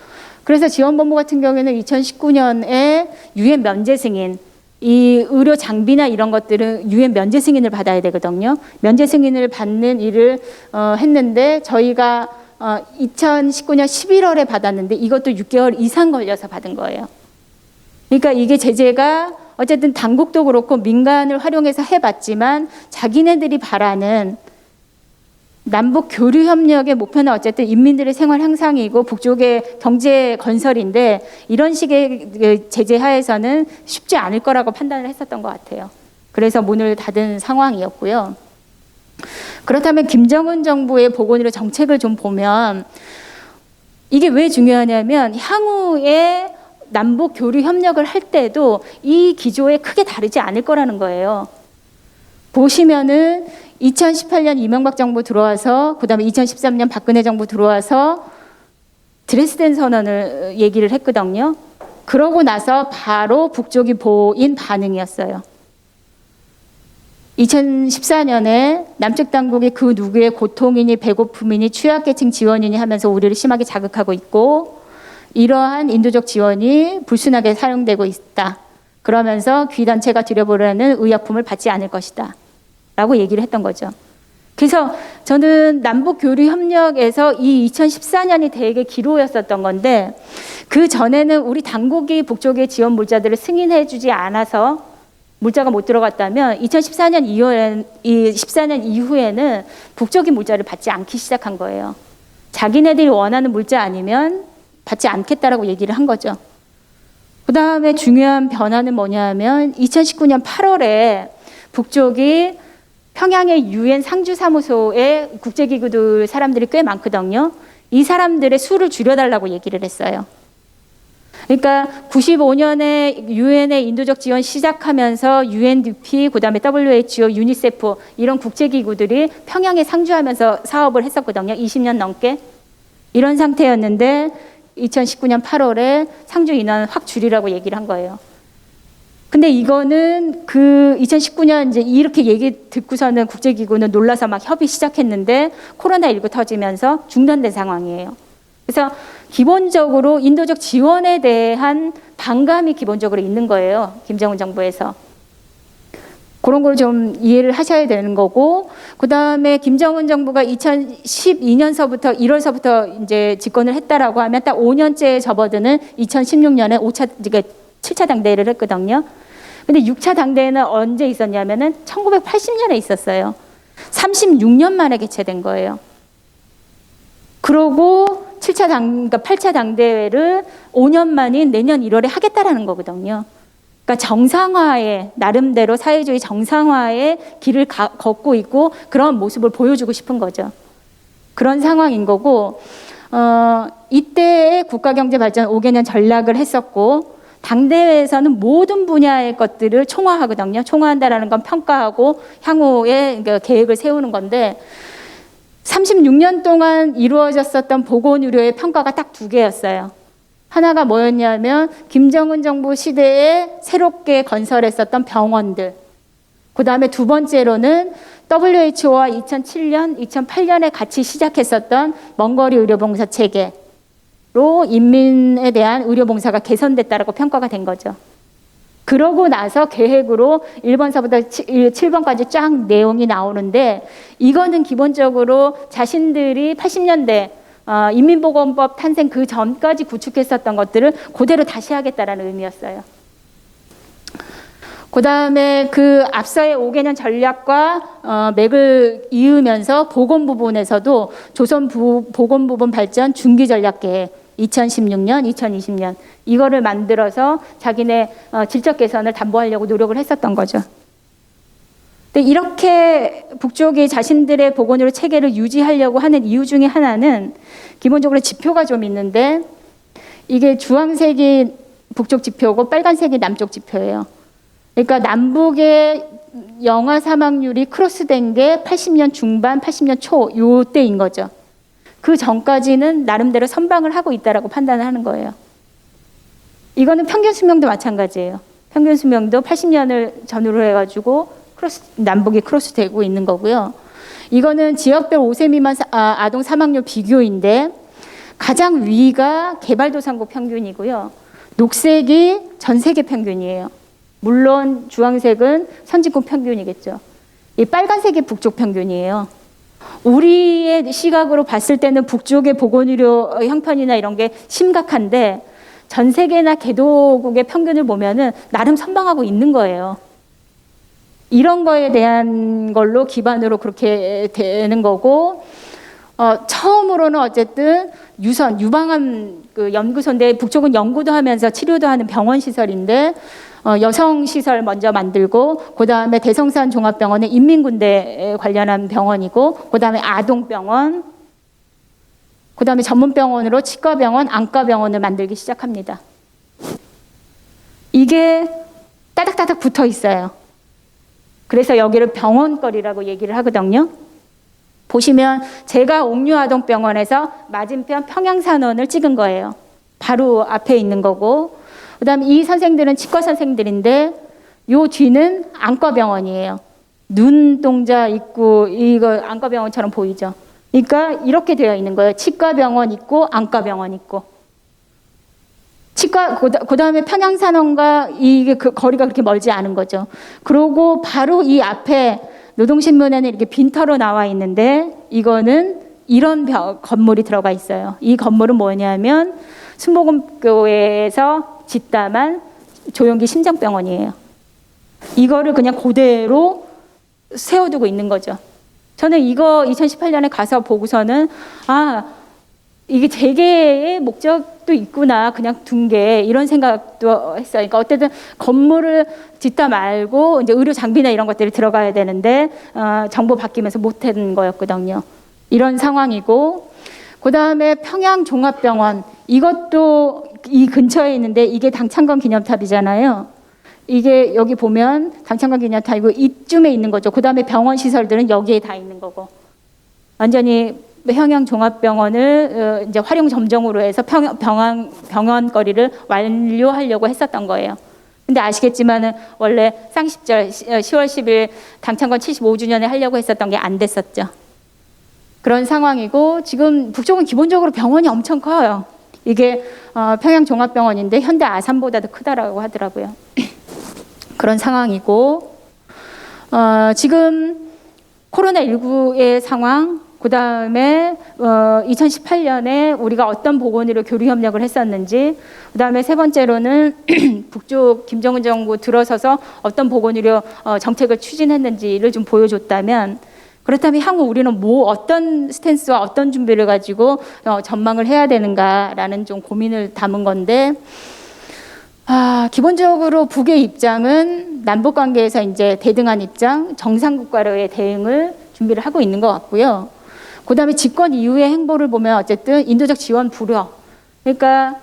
그래서 지원본부 같은 경우에는 2019년에 유엔 면제 승인, 이 의료 장비나 이런 것들은 유엔 면제 승인을 받아야 되거든요. 면제 승인을 받는 일을 했는데 저희가 2019년 11월에 받았는데 이것도 6개월 이상 걸려서 받은 거예요. 그러니까 이게 제재가 어쨌든 당국도 그렇고 민간을 활용해서 해봤지만 자기네들이 바라는 남북 교류 협력의 목표는 어쨌든 인민들의 생활 향상이고 북쪽의 경제 건설인데 이런 식의 제재 하에서는 쉽지 않을 거라고 판단을 했었던 것 같아요. 그래서 문을 닫은 상황이었고요. 그렇다면 김정은 정부의 보건의료 정책을 좀 보면 이게 왜 중요하냐면 향후에 남북 교류 협력을 할 때도 이 기조에 크게 다르지 않을 거라는 거예요. 보시면은 2018년 이명박 정부 들어와서 그다음에 2013년 박근혜 정부 들어와서 드레스덴 선언을 얘기를 했거든요. 그러고 나서 바로 북쪽이 보인 반응이었어요. 2014년에 남측 당국이 그 누구의 고통이니 배고픔이니 취약계층 지원이니 하면서 우리를 심하게 자극하고 있고 이러한 인도적 지원이 불순하게 사용되고 있다. 그러면서 귀단체가 들여보려는 의약품을 받지 않을 것이다. 라고 얘기를 했던 거죠. 그래서 저는 남북 교류 협력에서 이 2014년이 되게 기로였었던 건데 그 전에는 우리 당국이 북쪽의 지원 물자들을 승인해 주지 않아서 물자가 못 들어갔다면 2014년 14년 이후에는 북쪽이 물자를 받지 않기 시작한 거예요. 자기네들이 원하는 물자 아니면 받지 않겠다라고 얘기를 한 거죠. 그 다음에 중요한 변화는 뭐냐 하면 2019년 8월에 북쪽이 평양의 유엔 상주사무소에 국제기구들 사람들이 꽤 많거든요. 이 사람들의 수를 줄여달라고 얘기를 했어요. 그러니까 95년에 유엔의 인도적 지원 시작하면서 UNDP, 그다음에 WHO, 유니세프 이런 국제기구들이 평양에 상주하면서 사업을 했었거든요. 20년 넘게. 이런 상태였는데 2019년 8월에 상주 인원 확 줄이라고 얘기를 한 거예요. 근데 이거는 그 2019년 이제 이렇게 얘기 듣고서는 국제기구는 놀라서 막 협의 시작했는데 코로나19 터지면서 중단된 상황이에요. 그래서 기본적으로 인도적 지원에 대한 반감이 기본적으로 있는 거예요. 김정은 정부에서. 그런 걸 좀 이해를 하셔야 되는 거고, 그 다음에 김정은 정부가 2012년서부터 1월서부터 이제 집권을 했다라고 하면 딱 5년째에 접어드는 2016년에 7차 당대회를 했거든요. 근데 6차 당대회는 언제 있었냐면은 1980년에 있었어요. 36년 만에 개최된 거예요. 그러고 8차 당대회를 5년 만인 내년 1월에 하겠다라는 거거든요. 그러니까 정상화에, 나름대로 사회주의 정상화의 길을 걷고 있고 그런 모습을 보여주고 싶은 거죠. 그런 상황인 거고, 이때의 국가경제발전 5개년 전략을 했었고, 당대회에서는 모든 분야의 것들을 총화하거든요. 총화한다라는 건 평가하고 향후에 계획을 세우는 건데, 36년 동안 이루어졌었던 보건의료의 평가가 딱 2개였어요. 하나가 뭐였냐면 김정은 정부 시대에 새롭게 건설했었던 병원들. 그 다음에 2번째로는 WHO와 2007년, 2008년에 같이 시작했었던 먼거리 의료봉사 체계로 인민에 대한 의료봉사가 개선됐다라고 평가가 된 거죠. 그러고 나서 계획으로 1번서부터 7번까지 쫙 내용이 나오는데, 이거는 기본적으로 자신들이 80년대 인민보건법 탄생 그 전까지 구축했었던 것들을 그대로 다시 하겠다라는 의미였어요. 그 다음에 그 앞서의 5개년 전략과 맥을 이으면서 보건 부분에서도 조선 보건 부분 발전 중기 전략 계획 2016년, 2020년 이거를 만들어서 자기네 질적 개선을 담보하려고 노력을 했었던 거죠. 근데 이렇게 북쪽이 자신들의 보건의료 체계를 유지하려고 하는 이유 중에 하나는 기본적으로 지표가 좀 있는데, 이게 주황색이 북쪽 지표고 빨간색이 남쪽 지표예요. 그러니까 남북의 영아 사망률이 크로스된 게 80년 중반, 80년 초 요때인 거죠. 그 전까지는 나름대로 선방을 하고 있다라고 판단을 하는 거예요. 이거는 평균 수명도 마찬가지예요. 평균 수명도 80년을 전후로 해가지고 남북이 크로스되고 있는 거고요. 이거는 지역별 5세 미만 아동 사망률 비교인데, 가장 위가 개발도상국 평균이고요. 녹색이 전 세계 평균이에요. 물론 주황색은 선진국 평균이겠죠. 이 빨간색이 북쪽 평균이에요. 우리의 시각으로 봤을 때는 북쪽의 보건의료 형편이나 이런 게 심각한데, 전 세계나 개도국의 평균을 보면은 나름 선방하고 있는 거예요. 이런 거에 대한 걸로 기반으로 그렇게 되는 거고, 처음으로는 어쨌든 유방암 그 연구소인데, 북쪽은 연구도 하면서 치료도 하는 병원 시설인데, 여성 시설 먼저 만들고, 그 다음에 대성산 종합병원은 인민군대 관련한 병원이고, 그 다음에 아동병원, 그 다음에 전문병원으로 치과병원, 안과병원을 만들기 시작합니다. 이게 따닥따닥 붙어 있어요. 그래서 여기를 병원거리라고 얘기를 하거든요. 보시면 제가 옥류아동병원에서 맞은편 평양산원을 찍은 거예요. 바로 앞에 있는 거고, 그 다음에 이 선생들은 치과 선생들인데, 요 뒤는 안과병원이에요. 눈동자 있고, 이거 안과병원처럼 보이죠? 그러니까 이렇게 되어 있는 거예요. 치과병원 있고, 안과병원 있고. 그 다음에 평양산원과 이게 그 거리가 그렇게 멀지 않은 거죠. 그리고 바로 이 앞에 노동신문에는 이렇게 빈터로 나와 있는데, 이거는 이런 건물이 들어가 있어요. 이 건물은 뭐냐면 순복음교회에서 짓담한 조용기 심장병원이에요. 이거를 그냥 그대로 세워두고 있는 거죠. 저는 이거 2018년에 가서 보고서는, 이게 재개의 목적도 있구나, 그냥 둔 게, 이런 생각도 했어요. 그러니까 어쨌든 건물을 짓다 말고 이제 의료 장비나 이런 것들이 들어가야 되는데, 정부 바뀌면서 못한 거였거든요. 이런 상황이고, 그 다음에 평양종합병원, 이것도 이 근처에 있는데, 이게 당창건 기념탑이잖아요. 이게 여기 보면 당창건 기념탑이고 이쯤에 있는 거죠. 그 다음에 병원 시설들은 여기에 다 있는 거고, 완전히 평양종합병원을 이제 활용 점정으로 해서 병원거리를 완료하려고 했었던 거예요. 근데 아시겠지만은 원래 쌍십절 10월 10일 당창건 75주년에 하려고 했었던 게 안 됐었죠. 그런 상황이고, 지금 북쪽은 기본적으로 병원이 엄청 커요. 이게 평양종합병원인데 현대 아산보다도 크다라고 하더라고요. 그런 상황이고 지금 코로나19의 상황, 그 다음에 2018년에 우리가 어떤 보건의료 교류 협력을 했었는지, 그 다음에 세 번째로는 북쪽 김정은 정부 들어서서 어떤 보건의료 정책을 추진했는지를 좀 보여줬다면, 그렇다면 향후 우리는 어떤 스탠스와 어떤 준비를 가지고 전망을 해야 되는가라는 좀 고민을 담은 건데, 기본적으로 북의 입장은 남북 관계에서 이제 대등한 입장, 정상국가로의 대응을 준비를 하고 있는 것 같고요. 그 다음에 집권 이후의 행보를 보면 어쨌든 인도적 지원 불허. 그러니까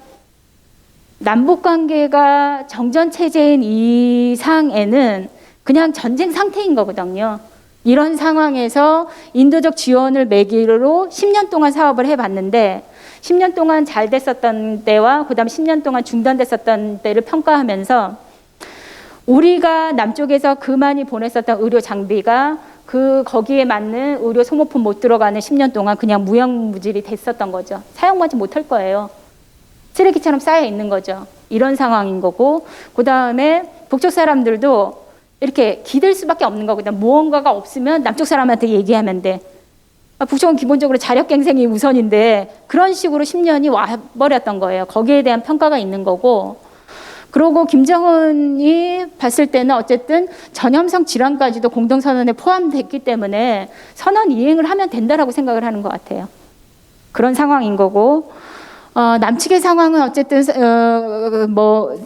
남북 관계가 정전 체제인 이상에는 그냥 전쟁 상태인 거거든요. 이런 상황에서 인도적 지원을 매개로 10년 동안 사업을 해봤는데 10년 동안 잘 됐었던 때와 그다음 10년 동안 중단됐었던 때를 평가하면서 우리가 남쪽에서 그 많이 보냈었던 의료 장비가 거기에 맞는 의료 소모품 못 들어가는 10년 동안 그냥 무형무질이 됐었던 거죠. 사용하지 못할 거예요. 쓰레기처럼 쌓여 있는 거죠. 이런 상황인 거고, 그 다음에 북쪽 사람들도 이렇게 기댈 수밖에 없는 거거든요. 무언가가 없으면 남쪽 사람한테 얘기하면 돼. 북쪽은 기본적으로 자력갱생이 우선인데 그런 식으로 10년이 와버렸던 거예요. 거기에 대한 평가가 있는 거고, 그리고 김정은이 봤을 때는 어쨌든 전염성 질환까지도 공동선언에 포함됐기 때문에 선언 이행을 하면 된다라고 생각을 하는 것 같아요. 그런 상황인 거고, 남측의 상황은 어쨌든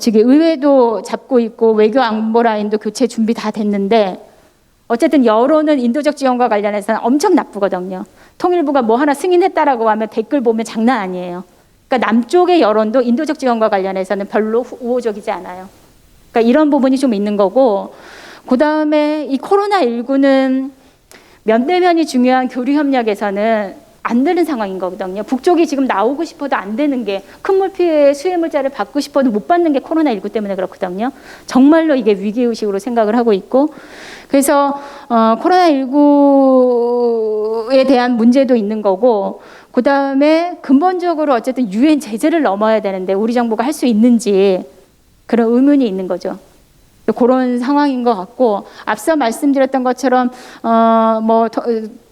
지금 의회도 잡고 있고 외교 안보 라인도 교체 준비 다 됐는데 어쨌든 여론은 인도적 지원과 관련해서는 엄청 나쁘거든요. 통일부가 뭐 하나 승인했다라고 하면 댓글 보면 장난 아니에요. 그러니까 남쪽의 여론도 인도적 지원과 관련해서는 별로 우호적이지 않아요. 그러니까 이런 부분이 좀 있는 거고, 그 다음에 이 코로나19는 면대면이 중요한 교류 협력에서는 안 되는 상황인 거거든요. 북쪽이 지금 나오고 싶어도 안 되는 게, 큰 물피해 수해 물자를 받고 싶어도 못 받는 게 코로나19 때문에 그렇거든요. 정말로 이게 위기의식으로 생각을 하고 있고, 그래서 코로나19에 대한 문제도 있는 거고, 그 다음에 근본적으로 어쨌든 유엔 제재를 넘어야 되는데 우리 정부가 할 수 있는지 그런 의문이 있는 거죠. 그런 상황인 것 같고, 앞서 말씀드렸던 것처럼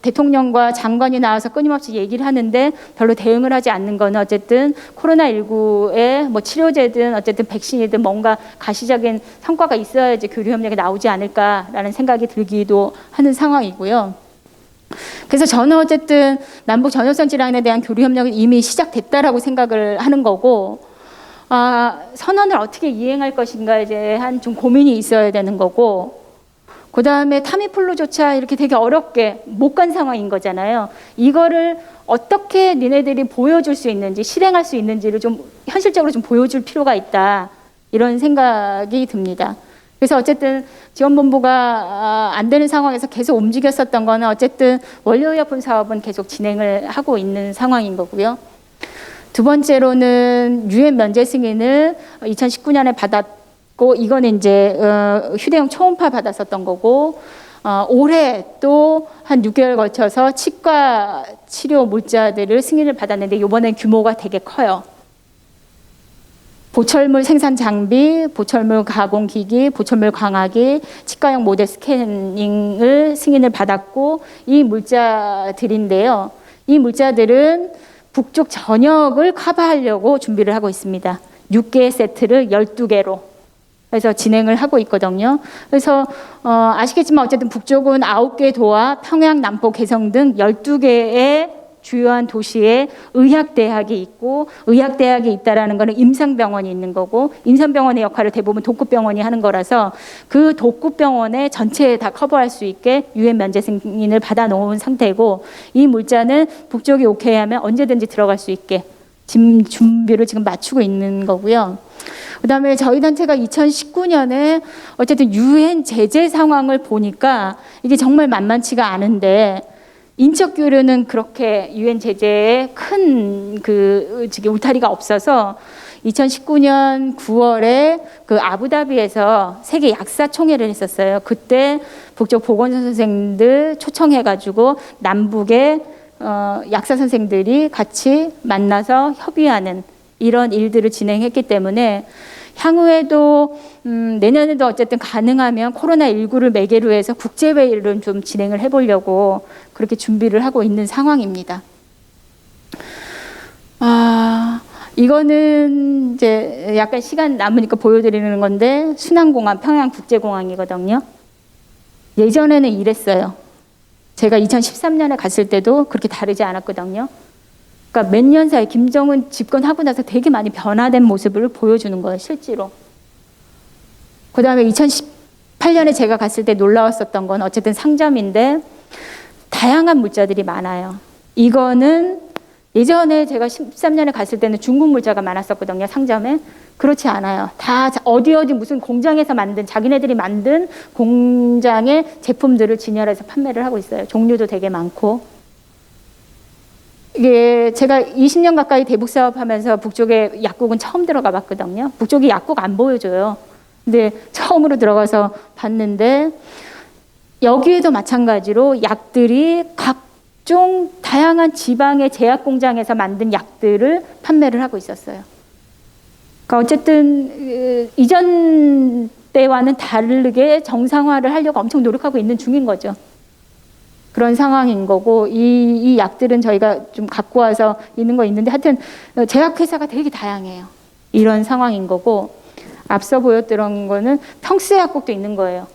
대통령과 장관이 나와서 끊임없이 얘기를 하는데 별로 대응을 하지 않는 거는 어쨌든 코로나19에 치료제든 어쨌든 백신이든 뭔가 가시적인 성과가 있어야지 교류 협력이 나오지 않을까라는 생각이 들기도 하는 상황이고요. 그래서 저는 어쨌든 남북 전염성 질환에 대한 교류 협력이 이미 시작됐다라고 생각을 하는 거고, 선언을 어떻게 이행할 것인가에 대한 좀 고민이 있어야 되는 거고, 그 다음에 타미플루조차 이렇게 되게 어렵게 못 간 상황인 거잖아요. 이거를 어떻게 니네들이 보여줄 수 있는지, 실행할 수 있는지를 좀 현실적으로 좀 보여줄 필요가 있다, 이런 생각이 듭니다. 그래서 어쨌든 지원본부가 안 되는 상황에서 계속 움직였었던 거는 어쨌든 원료의약품 사업은 계속 진행을 하고 있는 상황인 거고요. 두 번째로는 유엔 면제 승인을 2019년에 받았고, 이거는 이제 휴대용 초음파 받았었던 거고, 올해 또 한 6개월 거쳐서 치과 치료 물자들을 승인을 받았는데 이번엔 규모가 되게 커요. 보철물 생산 장비, 보철물 가공 기기, 보철물 광학기, 치과용 모델 스캐닝을 승인을 받았고, 이 물자들인데요. 이 물자들은 북쪽 전역을 커버하려고 준비를 하고 있습니다. 6개의 세트를 12개로 해서 진행을 하고 있거든요. 그래서 아시겠지만 어쨌든 북쪽은 9개 도와 평양, 남포, 개성 등 12개의 주요한 도시에 의학대학이 있고, 의학대학이 있다라는 것은 임상병원이 있는 거고, 임상병원의 역할을 대부분 독급병원이 하는 거라서 그 독급병원에 전체에 다 커버할 수 있게 유엔 면제 승인을 받아 놓은 상태고, 이 물자는 북쪽이 오케이 하면 언제든지 들어갈 수 있게 준비를 지금 맞추고 있는 거고요. 그다음에 저희 단체가 2019년에 어쨌든 유엔 제재 상황을 보니까 이게 정말 만만치가 않은데, 인적 교류는 그렇게 유엔 제재에 큰 울타리가 없어서 2019년 9월에 아부다비에서 세계 약사 총회를 했었어요. 그때 북쪽 보건소 선생들 초청해가지고 남북의 약사 선생들이 같이 만나서 협의하는 이런 일들을 진행했기 때문에 향후에도 내년에도 어쨌든 가능하면 코로나19를 매개로 해서 국제회의를 좀 진행을 해보려고 그렇게 준비를 하고 있는 상황입니다. 이거는 이제 약간 시간 남으니까 보여드리는 건데 순환공항 평양국제공항이거든요. 예전에는 이랬어요. 제가 2013년에 갔을 때도 그렇게 다르지 않았거든요. 그러니까 몇 년 사이 김정은 집권하고 나서 되게 많이 변화된 모습을 보여주는 거예요, 실제로. 그 다음에 2018년에 제가 갔을 때 놀라웠었던 건 어쨌든 상점인데 다양한 물자들이 많아요. 이거는 예전에 제가 13년에 갔을 때는 중국 물자가 많았었거든요, 상점에. 그렇지 않아요. 다 어디 무슨 공장에서 만든, 자기네들이 만든 공장의 제품들을 진열해서 판매를 하고 있어요. 종류도 되게 많고. 이게 제가 20년 가까이 대북 사업하면서 북쪽에 약국은 처음 들어가 봤거든요. 북쪽이 약국 안 보여줘요. 근데 처음으로 들어가서 봤는데 여기에도 마찬가지로 약들이 각종 다양한 지방의 제약 공장에서 만든 약들을 판매를 하고 있었어요. 그러니까 어쨌든 이전 때와는 다르게 정상화를 하려고 엄청 노력하고 있는 중인 거죠. 그런 상황인 거고 이 약들은 저희가 좀 갖고 와서 있는 거 있는데 하여튼 제약회사가 되게 다양해요. 이런 상황인 거고 앞서 보였던 거는 평스약국도 있는 거예요.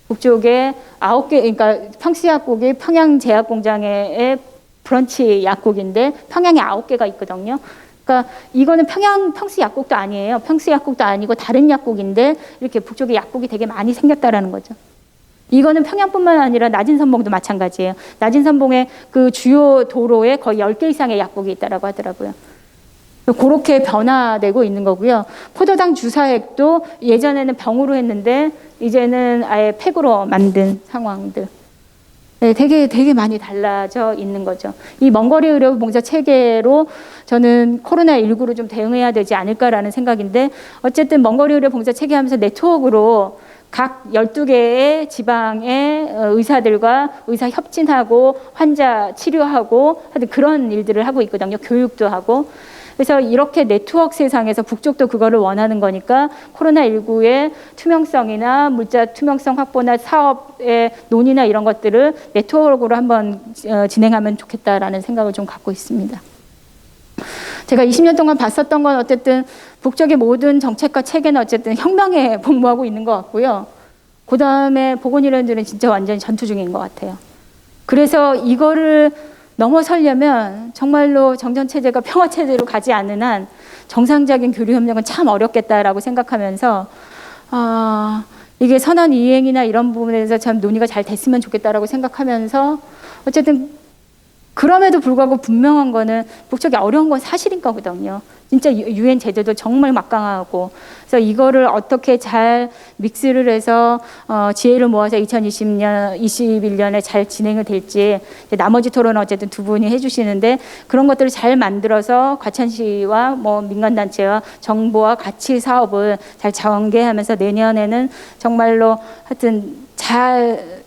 북쪽에 9개, 그러니까 평스약국이 평양제약공장의 브런치 약국인데 평양에 9개가 있거든요. 그러니까 이거는 평스약국도 아니에요. 평스약국도 아니고 다른 약국인데 이렇게 북쪽에 약국이 되게 많이 생겼다라는 거죠. 이거는 평양뿐만 아니라 나진선봉도 마찬가지예요. 나진선봉의 그 주요 도로에 거의 10개 이상의 약국이 있다라고 하더라고요. 그렇게 변화되고 있는 거고요. 포도당 주사액도 예전에는 병으로 했는데 이제는 아예 팩으로 만든 상황들. 네, 되게 많이 달라져 있는 거죠. 이 먼거리 의료 봉사 체계로 저는 코로나19로 좀 대응해야 되지 않을까라는 생각인데 어쨌든 먼거리 의료 봉사 체계 하면서 네트워크로 각 12개의 지방의 의사들과 의사 협진하고 환자 치료하고 하여튼 그런 일들을 하고 있거든요. 교육도 하고. 그래서 이렇게 네트워크 세상에서 북쪽도 그거를 원하는 거니까 코로나19의 투명성이나 물자 투명성 확보나 사업의 논의나 이런 것들을 네트워크로 한번 진행하면 좋겠다라는 생각을 좀 갖고 있습니다. 제가 20년 동안 봤었던 건 어쨌든 북쪽의 모든 정책과 체계는 어쨌든 혁명에 복무하고 있는 것 같고요. 그 다음에 보건의료인들은 진짜 완전히 전투 중인 것 같아요. 그래서 이거를 넘어서려면 정말로 정전체제가 평화체제로 가지 않는 한 정상적인 교류협력은 참 어렵겠다라고 생각하면서 이게 선언 이행이나 이런 부분에서 참 논의가 잘 됐으면 좋겠다라고 생각하면서 어쨌든 그럼에도 불구하고 분명한 거는 북쪽이 어려운 건 사실인 거거든요. 진짜 유엔 제재도 정말 막강하고 그래서 이거를 어떻게 잘 믹스를 해서 지혜를 모아서 21년에 잘 진행이 될지 나머지 토론은 어쨌든 두 분이 해주시는데 그런 것들을 잘 만들어서 과천시와 뭐 민간단체와 정부와 같이 사업을 잘 전개하면서 내년에는 정말로 하여튼 잘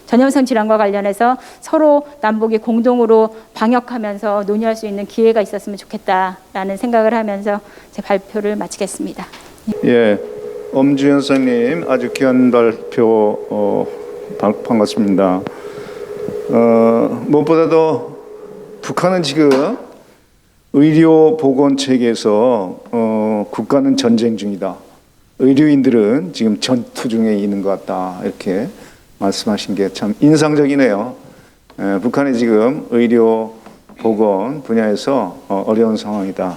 전염성 질환과 관련해서 서로 남북이 공동으로 방역하면서 논의할 수 있는 기회가 있었으면 좋겠다라는 생각을 하면서 제 발표를 마치겠습니다. 예, 엄주현 선생님 아주 귀한 발표 반갑습니다. 무엇보다도 북한은 지금 의료 보건 체계에서 국가는 전쟁 중이다. 의료인들은 지금 전투 중에 있는 것 같다. 이렇게 말씀하신 게 참 인상적이네요. 북한이 지금 의료 보건 분야에서 어려운 상황이다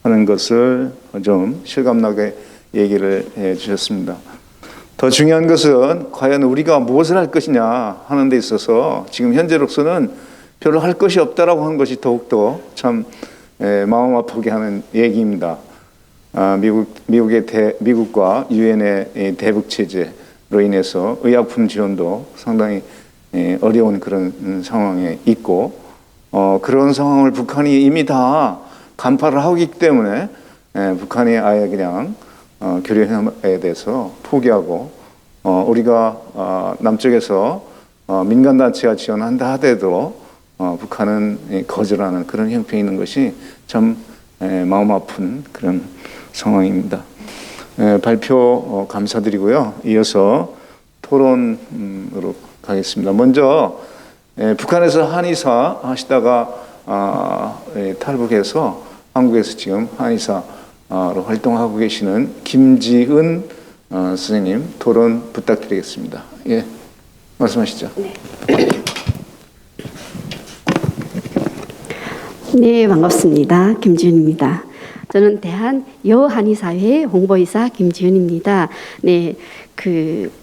하는 것을 좀 실감나게 얘기를 해 주셨습니다. 더 중요한 것은 과연 우리가 무엇을 할 것이냐 하는 데 있어서 지금 현재로서는 별로 할 것이 없다라고 하는 것이 더욱더 참 마음 아프게 하는 얘기입니다. 미국과 유엔의 대북 체제로 인해서 의약품 지원도 상당히 어려운 그런 상황에 있고 그런 상황을 북한이 이미 다 간파를 하고 있기 때문에 북한이 아예 그냥 교류협력에 대해서 포기하고 우리가 남쪽에서 민간단체가 지원한다 하더라도 북한은 거절하는 그런 형편이 있는 것이 참 마음 아픈 그런 상황입니다. 발표 감사드리고요. 이어서 토론으로 가겠습니다. 먼저 북한에서 한의사 하시다가 탈북해서 한국에서 지금 한의사로 활동하고 계시는 김지은 선생님 토론 부탁드리겠습니다. 예, 말씀하시죠. 네, 반갑습니다. 김지은입니다. 저는 대한 여한의사회 홍보이사 김지은입니다. 네,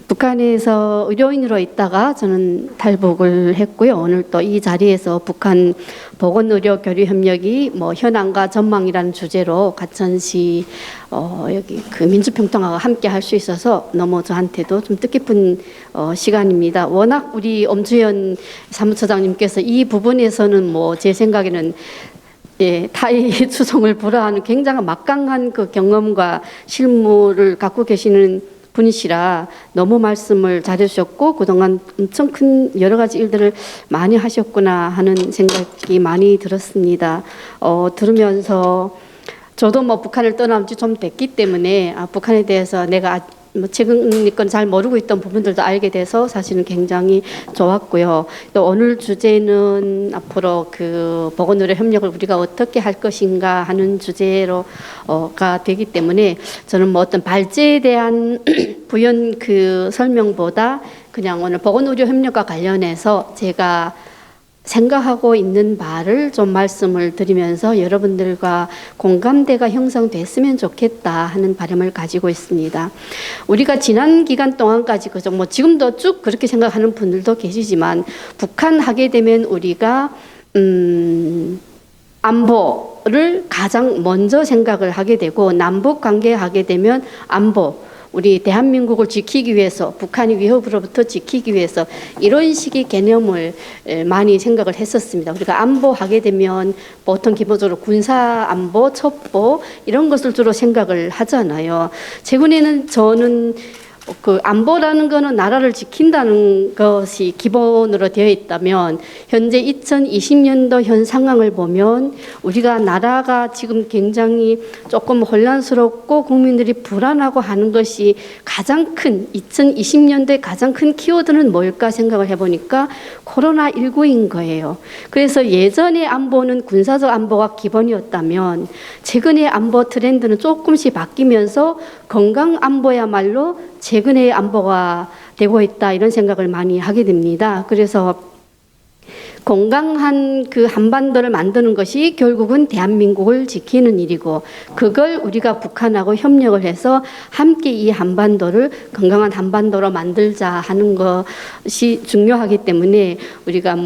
북한에서 의료인으로 있다가 저는 탈북을 했고요. 오늘 또 이 자리에서 북한 보건의료교류협력이 현안과 전망이라는 주제로 가천시 여기 민주평통하고 함께 할 수 있어서 너무 저한테도 좀 뜻깊은 시간입니다. 워낙 우리 엄주현 사무처장님께서 이 부분에서는 제 생각에는 타의 추종을 불허하는 굉장히 막강한 그 경험과 실무를 갖고 계시는 분이시라 너무 말씀을 잘해주셨고 그동안 엄청 큰 여러 가지 일들을 많이 하셨구나 하는 생각이 많이 들었습니다. 들으면서 저도 북한을 떠난 지 좀 됐기 때문에 북한에 대해서 내가 최근 건 잘 모르고 있던 부분들도 알게 돼서 사실은 굉장히 좋았고요. 또 오늘 주제는 앞으로 보건의료 협력을 우리가 어떻게 할 것인가 하는 주제로가 되기 때문에 저는 어떤 발제에 대한 부연 설명보다 그냥 오늘 보건의료 협력과 관련해서 제가 생각하고 있는 바를 좀 말씀을 드리면서 여러분들과 공감대가 형성됐으면 좋겠다 하는 바람을 가지고 있습니다. 우리가 지난 기간 동안까지 지금도 쭉 그렇게 생각하는 분들도 계시지만 북한 하게 되면 우리가 안보를 가장 먼저 생각을 하게 되고 남북 관계 하게 되면 안보 우리 대한민국을 지키기 위해서 북한이 위협으로부터 지키기 위해서 이런 식의 개념을 많이 생각을 했었습니다. 우리가 안보하게 되면 보통 기본적으로 군사 안보, 첩보 이런 것을 주로 생각을 하잖아요. 최근에는 저는 안보라는 거는 나라를 지킨다는 것이 기본으로 되어 있다면 현재 2020년도 현 상황을 보면 우리가 나라가 지금 굉장히 조금 혼란스럽고 국민들이 불안하고 하는 것이 가장 큰 2020년도에 가장 큰 키워드는 뭘까 생각을 해보니까 코로나19인 거예요. 그래서 예전의 안보는 군사적 안보가 기본이었다면 최근의 안보 트렌드는 조금씩 바뀌면서 건강 안보야말로 최근의 안보가 되고 있다 이런 생각을 많이 하게 됩니다. 그래서 건강한 한반도를 만드는 것이 결국은 대한민국을 지키는 일이고 그걸 우리가 북한하고 협력을 해서 함께 이 한반도를 건강한 한반도로 만들자 하는 것이 중요하기 때문에 우리가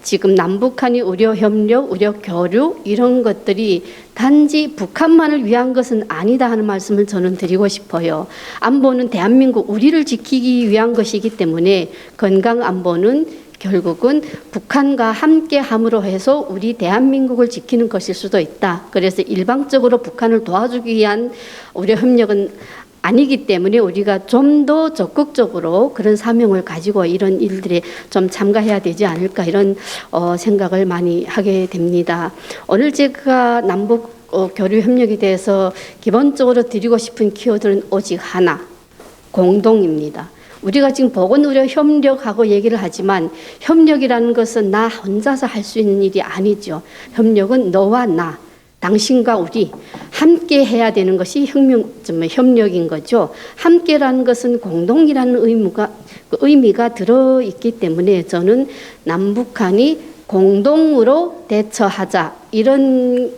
지금 남북한이 의료 협력, 의료 교류 이런 것들이 단지 북한만을 위한 것은 아니다 하는 말씀을 저는 드리고 싶어요. 안보는 대한민국 우리를 지키기 위한 것이기 때문에 건강 안보는 결국은 북한과 함께 함으로 해서 우리 대한민국을 지키는 것일 수도 있다. 그래서 일방적으로 북한을 도와주기 위한 우리 협력은 아니기 때문에 우리가 좀 더 적극적으로 그런 사명을 가지고 이런 일들에 좀 참가해야 되지 않을까 이런 생각을 많이 하게 됩니다. 오늘 제가 남북 교류 협력에 대해서 기본적으로 드리고 싶은 키워드는 오직 하나, 공동입니다. 우리가 지금 보건의료 협력하고 얘기를 하지만 협력이라는 것은 나 혼자서 할 수 있는 일이 아니죠. 협력은 너와 나, 당신과 우리 함께 해야 되는 것이 협력인 거죠. 함께라는 것은 공동이라는 의미가 들어있기 때문에 저는 남북한이 공동으로 대처하자 이런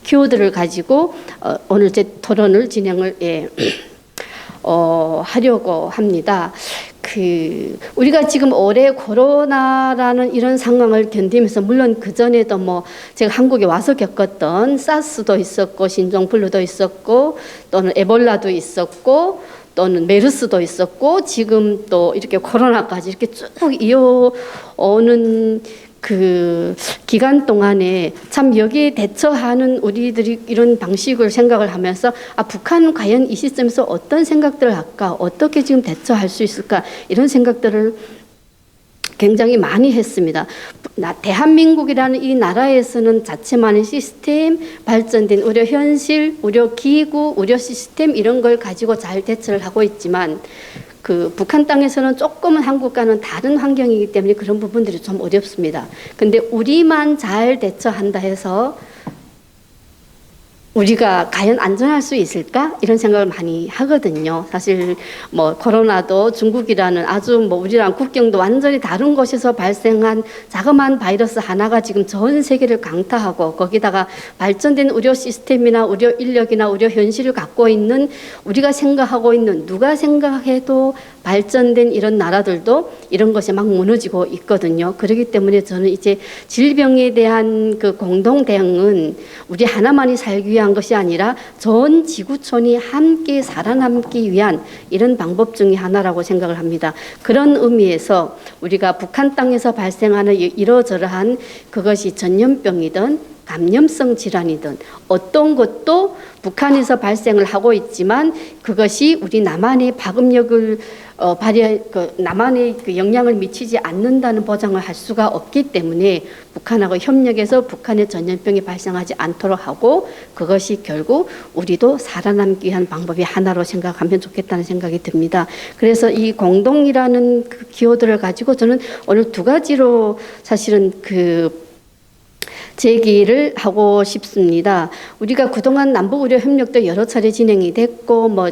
키워드를 가지고 오늘 제 토론을 진행을 하려고 합니다. 우리가 지금 올해 코로나라는 이런 상황을 견디면서 물론 그전에도 제가 한국에 와서 겪었던 사스도 있었고 신종플루도 있었고 또는 에볼라도 있었고 또는 메르스도 있었고 지금 또 이렇게 코로나까지 이렇게 쭉 이어오는 기간 동안에 참 여기에 대처하는 우리들이 이런 방식을 생각을 하면서 북한은 과연 이 시점에서 어떤 생각들을 할까, 어떻게 지금 대처할 수 있을까 이런 생각들을 굉장히 많이 했습니다. 대한민국이라는 이 나라에서는 자체만의 시스템, 발전된 의료 현실, 의료 기구, 의료 시스템 이런 걸 가지고 잘 대처를 하고 있지만 그 북한 땅에서는 조금은 한국과는 다른 환경이기 때문에 그런 부분들이 좀 어렵습니다. 근데 우리만 잘 대처한다 해서 우리가 과연 안전할 수 있을까? 이런 생각을 많이 하거든요. 사실 뭐 코로나도 중국이라는 아주 뭐 우리랑 국경도 완전히 다른 곳에서 발생한 자그마한 바이러스 하나가 지금 전 세계를 강타하고 거기다가 발전된 의료 시스템이나 의료 인력이나 의료 현실을 갖고 있는 우리가 생각하고 있는 누가 생각해도 발전된 이런 나라들도 이런 것이 막 무너지고 있거든요. 그렇기 때문에 저는 이제 질병에 대한 그 공동 대응은 우리 하나만이 살기 위한 것이 아니라 전 지구촌이 함께 살아남기 위한 이런 방법 중에 하나라고 생각을 합니다. 그런 의미에서 우리가 북한 땅에서 발생하는 이러저러한 그것이 전염병이든 감염성 질환이든 어떤 것도 북한에서 발생을 하고 있지만 그것이 우리 남한의 파급력을 남한의 그 영향을 미치지 않는다는 보장을 할 수가 없기 때문에 북한하고 협력해서 북한의 전염병이 발생하지 않도록 하고 그것이 결국 우리도 살아남기 위한 방법이 하나로 생각하면 좋겠다는 생각이 듭니다. 그래서 이 공동이라는 그 기호들을 가지고 저는 오늘 두 가지로 사실은 제기를 하고 싶습니다. 우리가 그동안 남북의료 협력도 여러 차례 진행이 됐고 뭐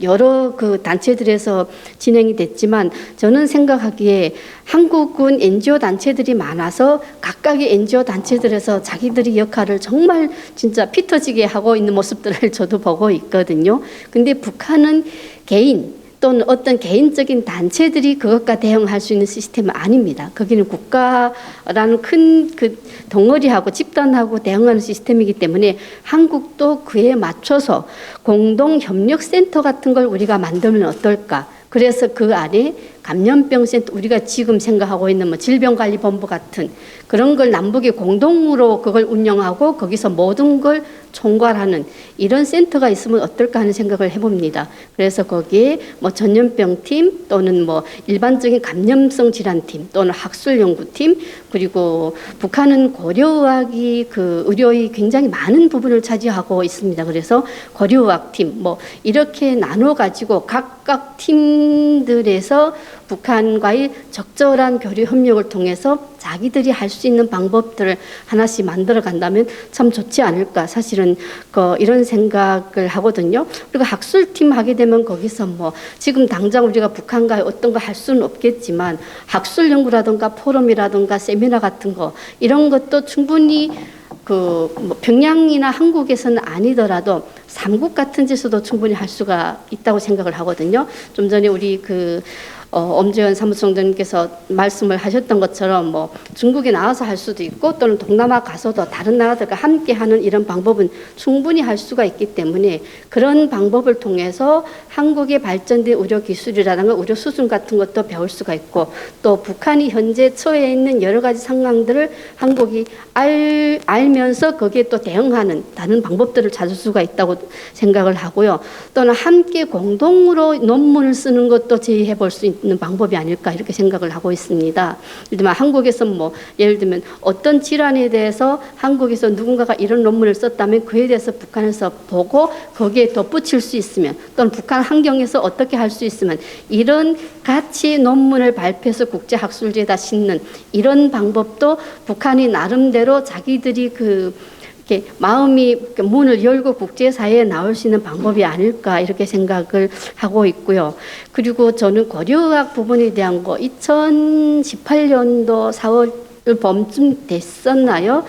여러 그 단체들에서 진행이 됐지만 저는 생각하기에 한국은 NGO 단체들이 많아서 각각의 NGO 단체들에서 자기들의 역할을 정말 진짜 피 터지게 하고 있는 모습들을 저도 보고 있거든요. 근데 북한은 개인 또는 어떤 개인적인 단체들이 그것과 대응할 수 있는 시스템은 아닙니다. 거기는 국가라는 큰 그 덩어리하고 집단하고 대응하는 시스템이기 때문에 한국도 그에 맞춰서 공동협력센터 같은 걸 우리가 만들면 어떨까? 그래서 그 안에 감염병센터 우리가 지금 생각하고 있는 뭐 질병관리본부 같은 그런 걸 남북이 공동으로 그걸 운영하고 거기서 모든 걸 총괄하는 이런 센터가 있으면 어떨까 하는 생각을 해봅니다. 그래서 거기에 뭐 전염병팀 또는 뭐 일반적인 감염성 질환팀 또는 학술연구팀 그리고 북한은 고려의학이 그 의료의 굉장히 많은 부분을 차지하고 있습니다. 그래서 고려의학팀 뭐 이렇게 나눠 가지고 각각 팀들에서 북한과의 적절한 교류 협력을 통해서 자기들이 할 수 있는 방법들을 하나씩 만들어 간다면 참 좋지 않을까 사실은 이런 생각을 하거든요. 그리고 학술팀 하게 되면 거기서 뭐 지금 당장 우리가 북한과 어떤 거 할 수는 없겠지만 학술 연구라든가 포럼이라든가 세미나 같은 거 이런 것도 충분히 뭐 평양이나 한국에서는 아니더라도 삼국 같은 데서도 충분히 할 수가 있다고 생각을 하거든요. 좀 전에 우리 엄재현 사무총장님께서 말씀을 하셨던 것처럼 뭐 중국에 나와서 할 수도 있고 또는 동남아 가서도 다른 나라들과 함께 하는 이런 방법은 충분히 할 수가 있기 때문에 그런 방법을 통해서 한국의 발전된 의료 기술이라든가 의료 수준 같은 것도 배울 수가 있고 또 북한이 현재 처해 있는 여러 가지 상황들을 한국이 알면서 거기에 또 대응하는 다른 방법들을 찾을 수가 있다고 생각을 하고요. 또는 함께 공동으로 논문을 쓰는 것도 제의해 볼 수 있는 방법이 아닐까 이렇게 생각을 하고 있습니다. 예를 들면 한국에서 뭐 예를 들면 어떤 질환에 대해서 한국에서 누군가가 이런 논문을 썼다면 그에 대해서 북한에서 보고 거기에 덧붙일 수 있으면 또는 북한 환경에서 어떻게 할 수 있으면 이런 같이 논문을 발표해서 국제학술지에다 싣는 이런 방법도 북한이 나름대로 자기들이 이렇게 마음이 문을 열고 국제사회에 나올 수 있는 방법이 아닐까 이렇게 생각을 하고 있고요. 그리고 저는 고려의학 부분에 대한 거 2018년도 4월 봄쯤 됐었나요?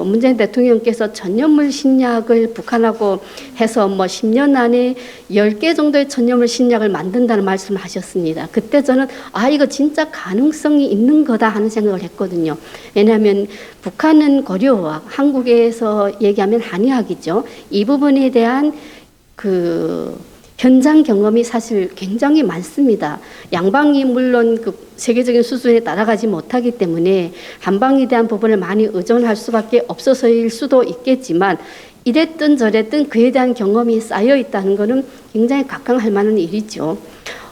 문재인 대통령께서 전염물 신약을 북한하고 해서 뭐 10년 안에 10개 정도의 전염물 신약을 만든다는 말씀을 하셨습니다. 그때 저는 이거 진짜 가능성이 있는 거다 하는 생각을 했거든요. 왜냐하면 북한은 고려의학, 한국에서 얘기하면 한의학이죠. 이 부분에 대한 현장 경험이 사실 굉장히 많습니다. 양방이 물론 세계적인 수준에 따라가지 못하기 때문에 한방에 대한 부분을 많이 의존할 수밖에 없어서일 수도 있겠지만 이랬든 저랬든 그에 대한 경험이 쌓여 있다는 것은 굉장히 각광할 만한 일이죠.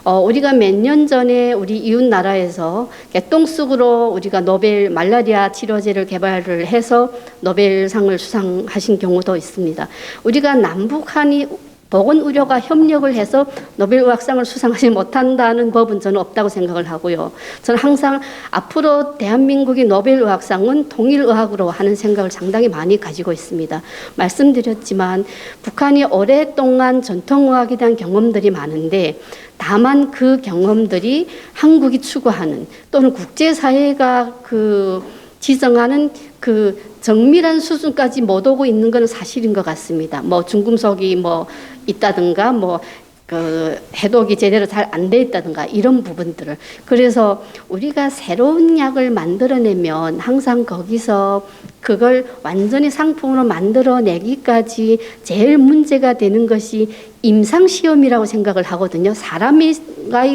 우리가 몇 년 전에 우리 이웃 나라에서 개똥쑥으로 우리가 노벨 말라리아 치료제를 개발을 해서 노벨상을 수상하신 경우도 있습니다. 우리가 남북한이 보건의료가 협력을 해서 노벨의학상을 수상하지 못한다는 법은 저는 없다고 생각을 하고요. 저는 항상 앞으로 대한민국의 노벨의학상은 통일의학으로 하는 생각을 상당히 많이 가지고 있습니다. 말씀드렸지만 북한이 오랫동안 전통의학에 대한 경험들이 많은데 다만 그 경험들이 한국이 추구하는 또는 국제사회가 지정하는 정밀한 수준까지 못 오고 있는 것은 사실인 것 같습니다. 중금속이 있다든가 해독이 제대로 잘 안 돼 있다든가 이런 부분들을. 그래서 우리가 새로운 약을 만들어내면 항상 거기서 그걸 완전히 상품으로 만들어내기까지 제일 문제가 되는 것이 임상시험이라고 생각을 하거든요. 사람이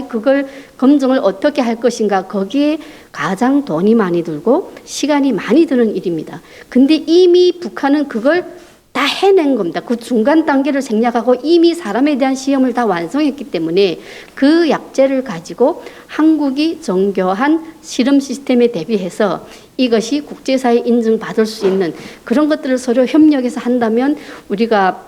그걸 검증을 어떻게 할 것인가, 거기에 가장 돈이 많이 들고 시간이 많이 드는 일입니다. 근데 이미 북한은 그걸 다 해낸 겁니다. 그 중간 단계를 생략하고 이미 사람에 대한 시험을 다 완성했기 때문에 그 약재를 가지고 한국이 정교한 실험 시스템에 대비해서 이것이 국제사회 인증받을 수 있는 그런 것들을 서로 협력해서 한다면 우리가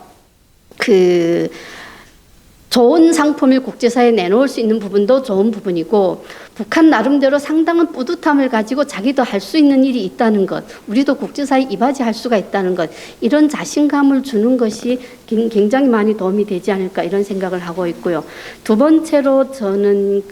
좋은 상품을 국제사회에 내놓을 수 있는 부분도 좋은 부분이고, 북한 나름대로 상당한 뿌듯함을 가지고 자기도 할 수 있는 일이 있다는 것, 우리도 국제사회에 이바지할 수가 있다는 것, 이런 자신감을 주는 것이 굉장히 많이 도움이 되지 않을까 이런 생각을 하고 있고요. 두 번째로 저는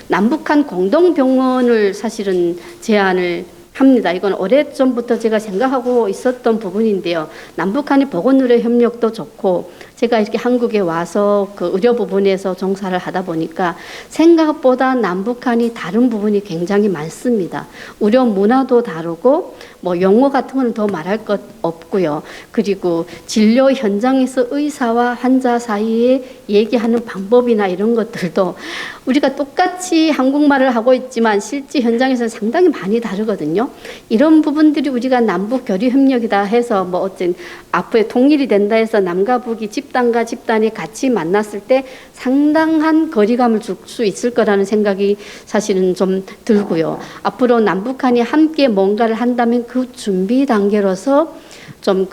남북한 공동병원을 사실은 제안을 합니다. 이건 오래전부터 제가 생각하고 있었던 부분인데요. 남북한의 보건의료 협력도 좋고, 제가 이렇게 한국에 와서 의료 부분에서 종사를 하다 보니까 생각보다 남북한이 다른 부분이 굉장히 많습니다. 의료 문화도 다르고, 용어 같은 건 더 말할 것 없고요. 그리고 진료 현장에서 의사와 환자 사이에 얘기하는 방법이나 이런 것들도 우리가 똑같이 한국말을 하고 있지만 실제 현장에서는 상당히 많이 다르거든요. 이런 부분들이 우리가 남북 교류 협력이다 해서 어쨌든 앞으로 통일이 된다 해서 남과 북이 집단과 집단이 같이 만났을 때 상당한 거리감을 줄 수 있을 거라는 생각이 사실은 좀 들고요. 앞으로 남북한이 함께 뭔가를 한다면 그 준비 단계로서 좀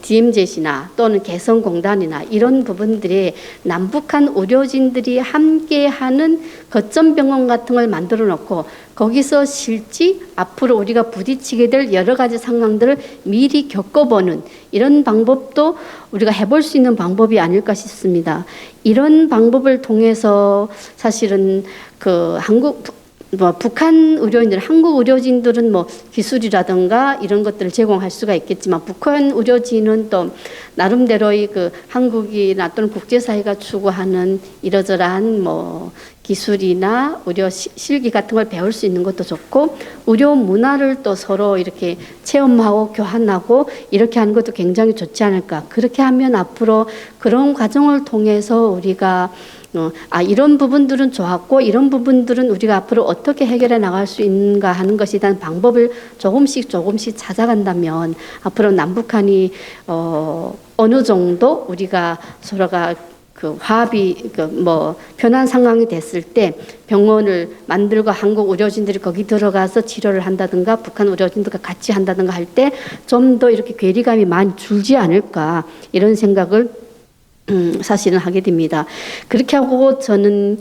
DMZ나 또는 개성공단이나 이런 부분들에 남북한 의료진들이 함께하는 거점병원 같은 걸 만들어 놓고 거기서 실제 앞으로 우리가 부딪히게 될 여러 가지 상황들을 미리 겪어보는 이런 방법도 우리가 해볼 수 있는 방법이 아닐까 싶습니다. 이런 방법을 통해서 사실은 북한 의료인들, 한국 의료진들은 기술이라든가 이런 것들을 제공할 수가 있겠지만 북한 의료진은 또 나름대로의 한국이나 또는 국제사회가 추구하는 이러저러한 기술이나 의료 실기 같은 걸 배울 수 있는 것도 좋고, 의료 문화를 또 서로 이렇게 체험하고 교환하고 이렇게 하는 것도 굉장히 좋지 않을까. 그렇게 하면 앞으로 그런 과정을 통해서 우리가 이런 부분들은 좋았고 이런 부분들은 우리가 앞으로 어떻게 해결해 나갈 수 있는가 하는 것에 대한 방법을 조금씩 찾아간다면 앞으로 남북한이 어느 정도 우리가 서로가 화합이 편한 상황이 됐을 때 병원을 만들고 한국 의료진들이 거기 들어가서 치료를 한다든가 북한 의료진들과 같이 한다든가 할 때 좀 더 이렇게 괴리감이 많이 줄지 않을까 이런 생각을 사실은 하게 됩니다. 그렇게 하고 저는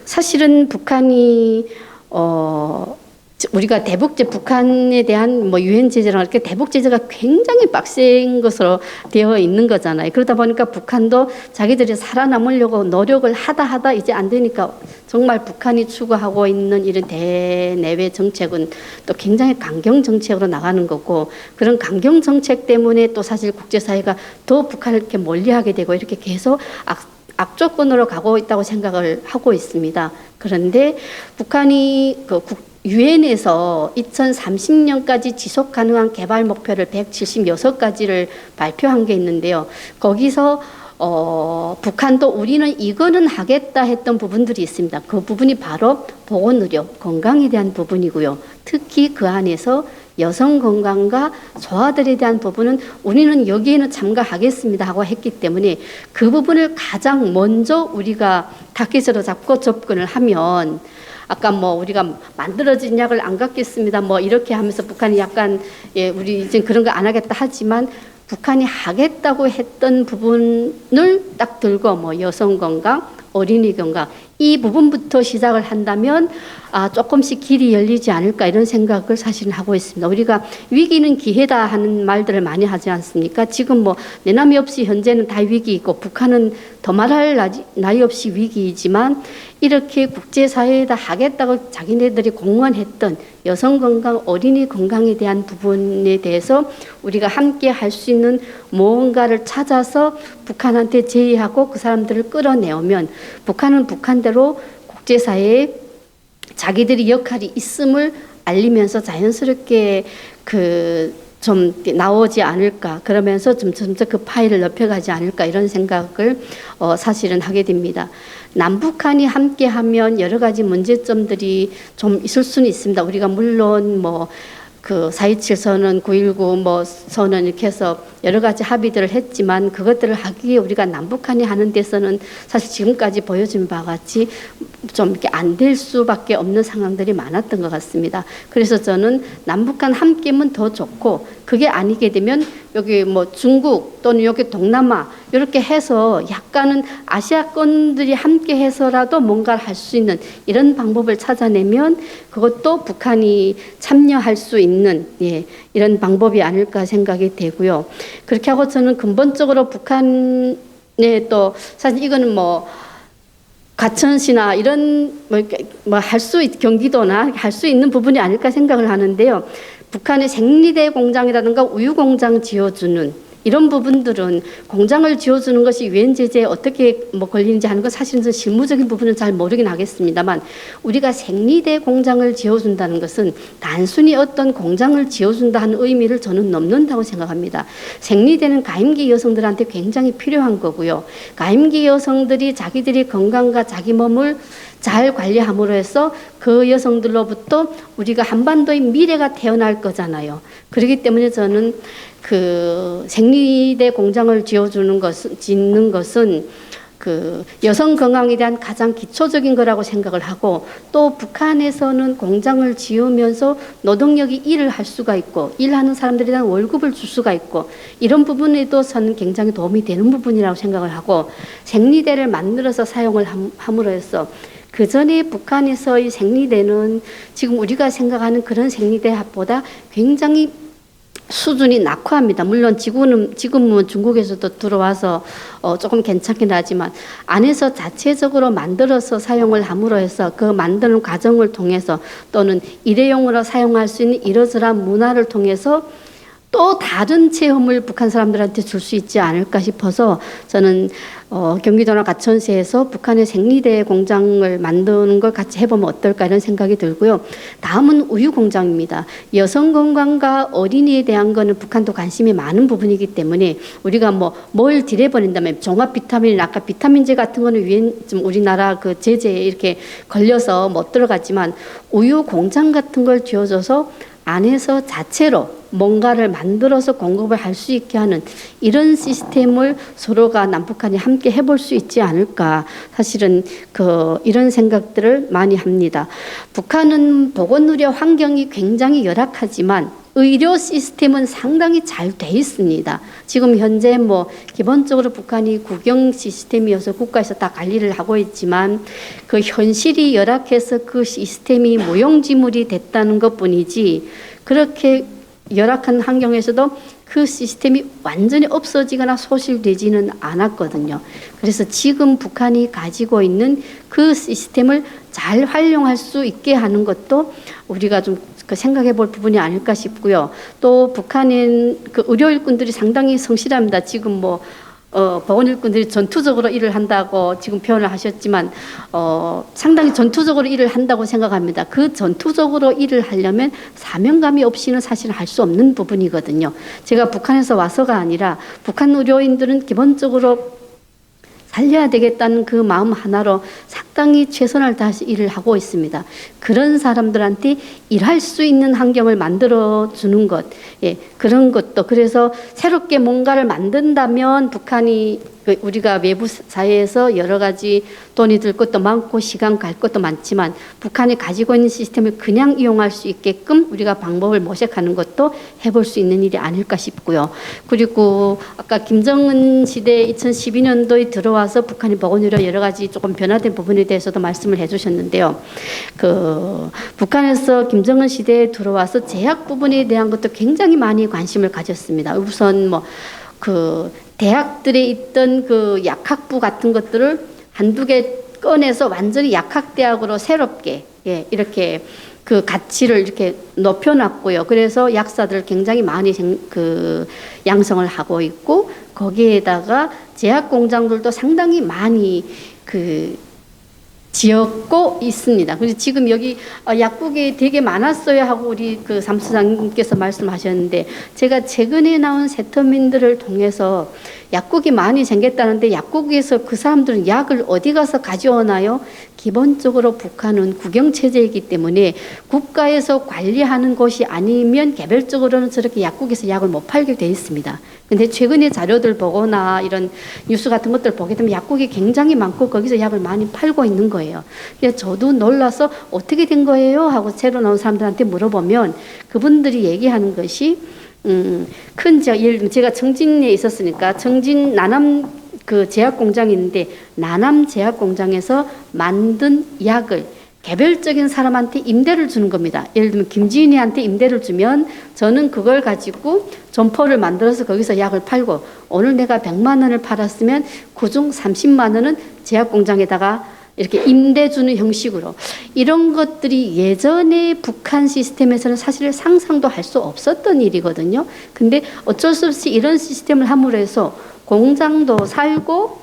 사실은 북한이 우리가 대북제 북한에 대한 유엔 제재랑 이렇게 대북 제재가 굉장히 빡센 것으로 되어 있는 거잖아요. 그러다 보니까 북한도 자기들이 살아남으려고 노력을 하다 이제 안 되니까 정말 북한이 추구하고 있는 이런 대내외 정책은 또 굉장히 강경 정책으로 나가는 거고, 그런 강경 정책 때문에 또 사실 국제사회가 더 북한을 이렇게 멀리하게 되고 이렇게 계속 악조건으로 가고 있다고 생각을 하고 있습니다. 그런데 북한이 유엔에서 2030년까지 지속 가능한 개발 목표를 176가지를 발표한 게 있는데요. 거기서 북한도 우리는 이거는 하겠다 했던 부분들이 있습니다. 그 부분이 바로 보건의료, 건강에 대한 부분이고요. 특히 그 안에서 여성 건강과 소아들에 대한 부분은 우리는 여기에는 참가하겠습니다 하고 했기 때문에 그 부분을 가장 먼저 우리가 타깃으로 잡고 접근을 하면 아까 뭐 우리가 만들어진 약을 안 갖겠습니다. 뭐 이렇게 하면서 북한이 약간 예, 우리 이제 그런 거 안 하겠다 하지만 북한이 하겠다고 했던 부분을 딱 들고 뭐 여성 건강, 어린이 건강 이 부분부터 시작을 한다면 조금씩 길이 열리지 않을까 이런 생각을 사실은 하고 있습니다. 우리가 위기는 기회다 하는 말들을 많이 하지 않습니까? 지금 뭐 내남이 없이 현재는 다 위기이고 북한은 더 말할 나위 없이 위기이지만 이렇게 국제사회에다 하겠다고 자기네들이 공언했던 여성 건강, 어린이 건강에 대한 부분에 대해서 우리가 함께 할 수 있는 무언가를 찾아서 북한한테 제의하고 그 사람들을 끌어내오면 북한은 북한대로 국제사회에 자기들이 역할이 있음을 알리면서 자연스럽게 좀 나오지 않을까 그러면서 점점 그 파일을 넓혀가지 않을까 이런 생각을 사실은 하게 됩니다. 남북한이 함께하면 여러 가지 문제점들이 좀 있을 수는 있습니다. 우리가 물론 뭐 그 4.27 선언, 9.19 뭐 선언 이렇게 해서 여러 가지 합의들을 했지만 그것들을 하기에 우리가 남북한이 하는 데서는 사실 지금까지 보여준 바와 같이 좀 이렇게 안 될 수밖에 없는 상황들이 많았던 것 같습니다. 그래서 저는 남북한 함께면 더 좋고 그게 아니게 되면 여기 뭐 중국 또는 여기 동남아 이렇게 해서 약간은 아시아권들이 함께 해서라도 뭔가를 할 수 있는 이런 방법을 찾아내면 그것도 북한이 참여할 수 있는 이런 방법이 아닐까 생각이 되고요. 그렇게 하고 저는 근본적으로 북한에 또 사실 이거는 뭐 과천시나 이런 뭐 할 수 경기도나 할 수 있는 부분이 아닐까 생각을 하는데요. 북한의 생리대 공장이라든가 우유 공장 지어주는 이런 부분들은 공장을 지어주는 것이 유엔 제재에 어떻게 뭐 걸리는지 하는 건 사실은 실무적인 부분은 잘 모르긴 하겠습니다만 우리가 생리대 공장을 지어준다는 것은 단순히 어떤 공장을 지어준다 하는 의미를 저는 넘는다고 생각합니다. 생리대는 가임기 여성들한테 굉장히 필요한 거고요. 가임기 여성들이 자기들이 건강과 자기 몸을 잘 관리함으로 해서 그 여성들로부터 우리가 한반도의 미래가 태어날 거잖아요. 그렇기 때문에 저는 그 생리대 공장을 짓는 것은 그 여성 건강에 대한 가장 기초적인 거라고 생각을 하고 또 북한에서는 공장을 지으면서 노동력이 일을 할 수가 있고 일하는 사람들에 대한 월급을 줄 수가 있고 이런 부분에도 저는 굉장히 도움이 되는 부분이라고 생각을 하고 생리대를 만들어서 사용을 함으로 해서 그 전에 북한에서의 생리대는 지금 우리가 생각하는 그런 생리대보다 굉장히 수준이 낙후합니다. 물론 지금은 중국에서도 들어와서 조금 괜찮긴 하지만 안에서 자체적으로 만들어서 사용을 함으로 해서 그 만드는 과정을 통해서 또는 일회용으로 사용할 수 있는 이러저러한 문화를 통해서 또 다른 체험을 북한 사람들한테 줄 수 있지 않을까 싶어서 저는 경기도나 과천시에서 북한의 생리대 공장을 만드는 걸 같이 해보면 어떨까 이런 생각이 들고요. 다음은 우유 공장입니다. 여성 건강과 어린이에 대한 거는 북한도 관심이 많은 부분이기 때문에 우리가 뭘 딜해버린다면 종합 비타민, 아까 비타민제 같은 거는 좀 우리나라 그 제재에 이렇게 걸려서 못 들어갔지만 우유 공장 같은 걸 지어줘서 안에서 자체로 뭔가를 만들어서 공급을 할 수 있게 하는 이런 시스템을 서로가 남북한이 함께 해볼 수 있지 않을까 사실은 이런 생각들을 많이 합니다. 북한은 보건의료 환경이 굉장히 열악하지만 의료 시스템은 상당히 잘 돼 있습니다. 지금 현재 기본적으로 북한이 국영 시스템이어서 국가에서 다 관리를 하고 있지만 그 현실이 열악해서 그 시스템이 무용지물이 됐다는 것뿐이지 그렇게 열악한 환경에서도 그 시스템이 완전히 없어지거나 소실되지는 않았거든요. 그래서 지금 북한이 가지고 있는 그 시스템을 잘 활용할 수 있게 하는 것도 우리가 좀 생각해 볼 부분이 아닐까 싶고요. 또 북한은 그 의료 일꾼들이 상당히 성실합니다. 지금 보건 일꾼들이 전투적으로 일을 한다고 지금 표현을 하셨지만 상당히 전투적으로 일을 한다고 생각합니다. 그 전투적으로 일을 하려면 사명감이 없이는 사실 할 수 없는 부분이거든요. 제가 북한에서 와서가 아니라 북한 의료인들은 기본적으로 살려야 되겠다는 그 마음 하나로 상당히 최선을 다해서 일을 하고 있습니다. 그런 사람들한테 일할 수 있는 환경을 만들어주는 것, 그런 것도 그래서 새롭게 뭔가를 만든다면 북한이 우리가 외부 사회에서 여러 가지 돈이 들 것도 많고 시간 갈 것도 많지만 북한이 가지고 있는 시스템을 그냥 이용할 수 있게끔 우리가 방법을 모색하는 것도 해볼 수 있는 일이 아닐까 싶고요. 그리고 아까 김정은 시대 2012년도에 들어와서 북한이 보건의료 여러 가지 조금 변화된 부분에 대해서도 말씀을 해주셨는데요. 북한에서 김정은 시대에 들어와서 제약 부분에 대한 것도 굉장히 많이 관심을 가졌습니다. 우선 대학들에 있던 그 약학부 같은 것들을 한두 개 꺼내서 완전히 약학대학으로 새롭게 이렇게 그 가치를 이렇게 높여놨고요. 그래서 약사들을 굉장히 많이 양성을 하고 있고 거기에다가 제약 공장들도 상당히 많이 지었고 있습니다. 그래서 지금 여기 약국이 되게 많았어요 하고 우리 그 사무처장님께서 말씀하셨는데 제가 최근에 나온 세터민들을 통해서 약국이 많이 생겼다는데 약국에서 그 사람들은 약을 어디 가서 가져오나요? 기본적으로 북한은 국영체제이기 때문에 국가에서 관리하는 것이 아니면 개별적으로는 저렇게 약국에서 약을 못 팔게 돼 있습니다. 근데 최근에 자료들 보거나 이런 뉴스 같은 것들 보게 되면 약국이 굉장히 많고 거기서 약을 많이 팔고 있는 거예요. 그래서 저도 놀라서 어떻게 된 거예요? 하고 새로 나온 사람들한테 물어보면 그분들이 얘기하는 것이 큰 지역, 예를 들면 제가 청진에 있었으니까 청진 나남 그 제약 공장이 있는데 나남 제약 공장에서 만든 약을 개별적인 사람한테 임대를 주는 겁니다. 예를 들면 김지인이한테 임대를 주면 저는 그걸 가지고 점포를 만들어서 거기서 약을 팔고 오늘 내가 100만 원을 팔았으면 그중 30만 원은 제약 공장에다가 이렇게 임대 주는 형식으로 이런 것들이 예전에 북한 시스템에서는 사실 상상도 할 수 없었던 일이거든요. 근데 어쩔 수 없이 이런 시스템을 함으로 해서 공장도 살고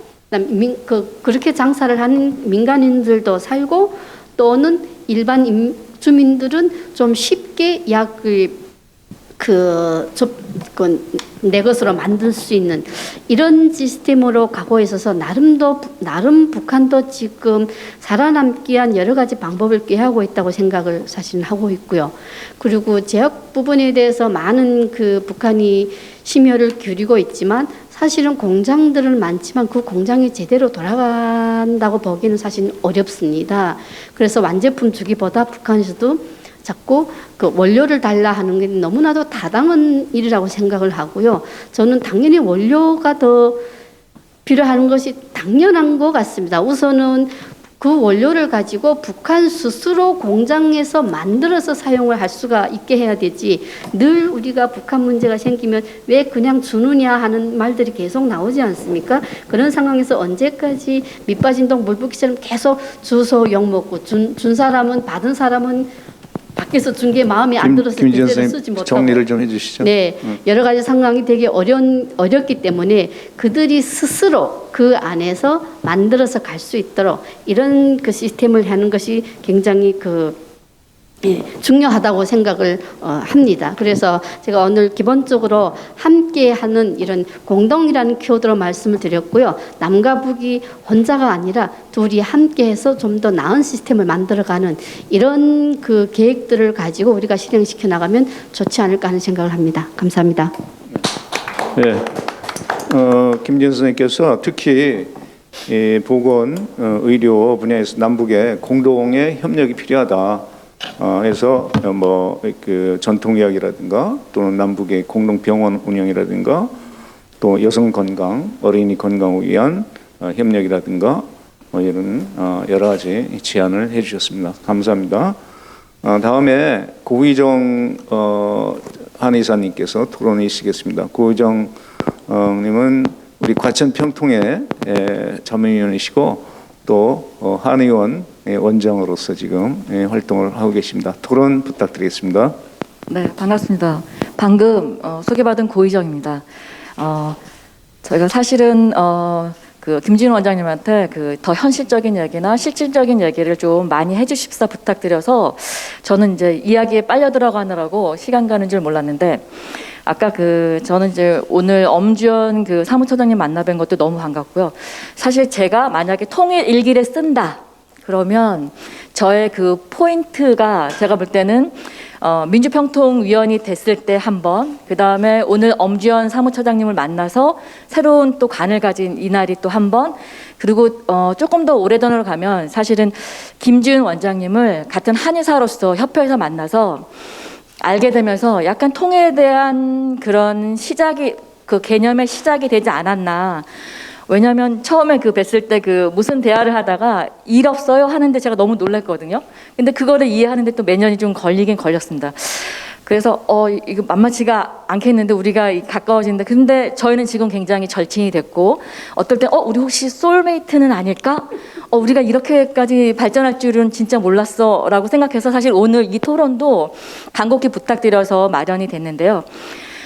그렇게 장사를 하는 민간인들도 살고 또는 일반 주민들은 좀 쉽게 약을 내 것으로 만들 수 있는 이런 시스템으로 가고 있어서 나름 북한도 지금 살아남기 위한 여러 가지 방법을 꾀하고 있다고 생각을 사실은 하고 있고요. 그리고 제약 부분에 대해서 많은 북한이 심혈을 기울이고 있지만 사실은 공장들은 많지만 그 공장이 제대로 돌아간다고 보기는 사실 어렵습니다. 그래서 완제품 주기보다 북한에서도 자꾸 그 원료를 달라 하는 게 너무나도 타당한 일이라고 생각을 하고요. 저는 당연히 원료가 더 필요한 것이 당연한 것 같습니다. 우선은 그 원료를 가지고 북한 스스로 공장에서 만들어서 사용을 할 수가 있게 해야 되지 늘 우리가 북한 문제가 생기면 왜 그냥 주느냐 하는 말들이 계속 나오지 않습니까? 그런 상황에서 언제까지 밑빠진 독 물붓기처럼 계속 주소 욕먹고 준 사람은 받은 사람은 밖에서 준 게 마음에 안 들어서 제대로 쓰지 못하고 정리를 좀 해주시죠. 네, 여러 가지 상황이 되게 어렵기 때문에 그들이 스스로 그 안에서 만들어서 갈 수 있도록 이런 그 시스템을 하는 것이 굉장히 중요하다고 생각을 합니다. 그래서 제가 오늘 기본적으로 함께하는 이런 공동이라는 키워드로 말씀을 드렸고요. 남과 북이 혼자가 아니라 둘이 함께해서 좀 더 나은 시스템을 만들어가는 이런 그 계획들을 가지고 우리가 실행시켜 나가면 좋지 않을까 하는 생각을 합니다. 감사합니다. 네, 김진수 선생님께서 특히 보건 의료 분야에서 남북의 공동의 협력이 필요하다. 해서 그 전통의학이라든가 또는 남북의 공동병원 운영이라든가 또 여성 건강, 어린이 건강을 위한 협력이라든가 이런 여러 가지 제안을 해주셨습니다. 감사합니다. 다음에 고의정 한의사님께서 토론해 주시겠습니다. 고의정 님은 우리 과천 평통의 자문위원이시고 또 한의원 원장으로서 지금 활동을 하고 계십니다. 토론 부탁드리겠습니다. 네, 반갑습니다. 방금 소개받은 고의정입니다. 저희가 사실은 그 김진우 원장님한테 더 현실적인 얘기나 실질적인 얘기를 좀 많이 해주십사 부탁드려서 저는 이제 이야기에 빨려 들어가느라고 시간 가는 줄 몰랐는데 아까 저는 이제 오늘 엄주연 사무처장님 만나뵌 것도 너무 반갑고요. 사실 제가 만약에 통일 일기를 쓴다 그러면 저의 포인트가 제가 볼 때는 민주평통위원이 됐을 때 한 번, 그 다음에 오늘 엄주현 사무처장님을 만나서 새로운 또 관을 가진 이날이 또 한 번, 그리고 조금 더 오래전으로 가면 사실은 김지은 원장님을 같은 한의사로서 협회에서 만나서 알게 되면서 약간 통일에 대한 그런 시작이, 그 개념의 시작이 되지 않았나. 왜냐하면 처음에 그 뵀을 때 그 무슨 대화를 하다가 일 없어요 하는데 제가 너무 놀랐거든요. 근데 그거를 이해하는데 또 몇 년이 좀 걸리긴 걸렸습니다. 그래서 이거 만만치가 않겠는데 우리가 가까워진다. 근데 저희는 지금 굉장히 절친이 됐고, 어떨 때 우리 혹시 소울메이트는 아닐까? 우리가 이렇게까지 발전할 줄은 진짜 몰랐어라고 생각해서 사실 오늘 이 토론도 간곡히 부탁드려서 마련이 됐는데요.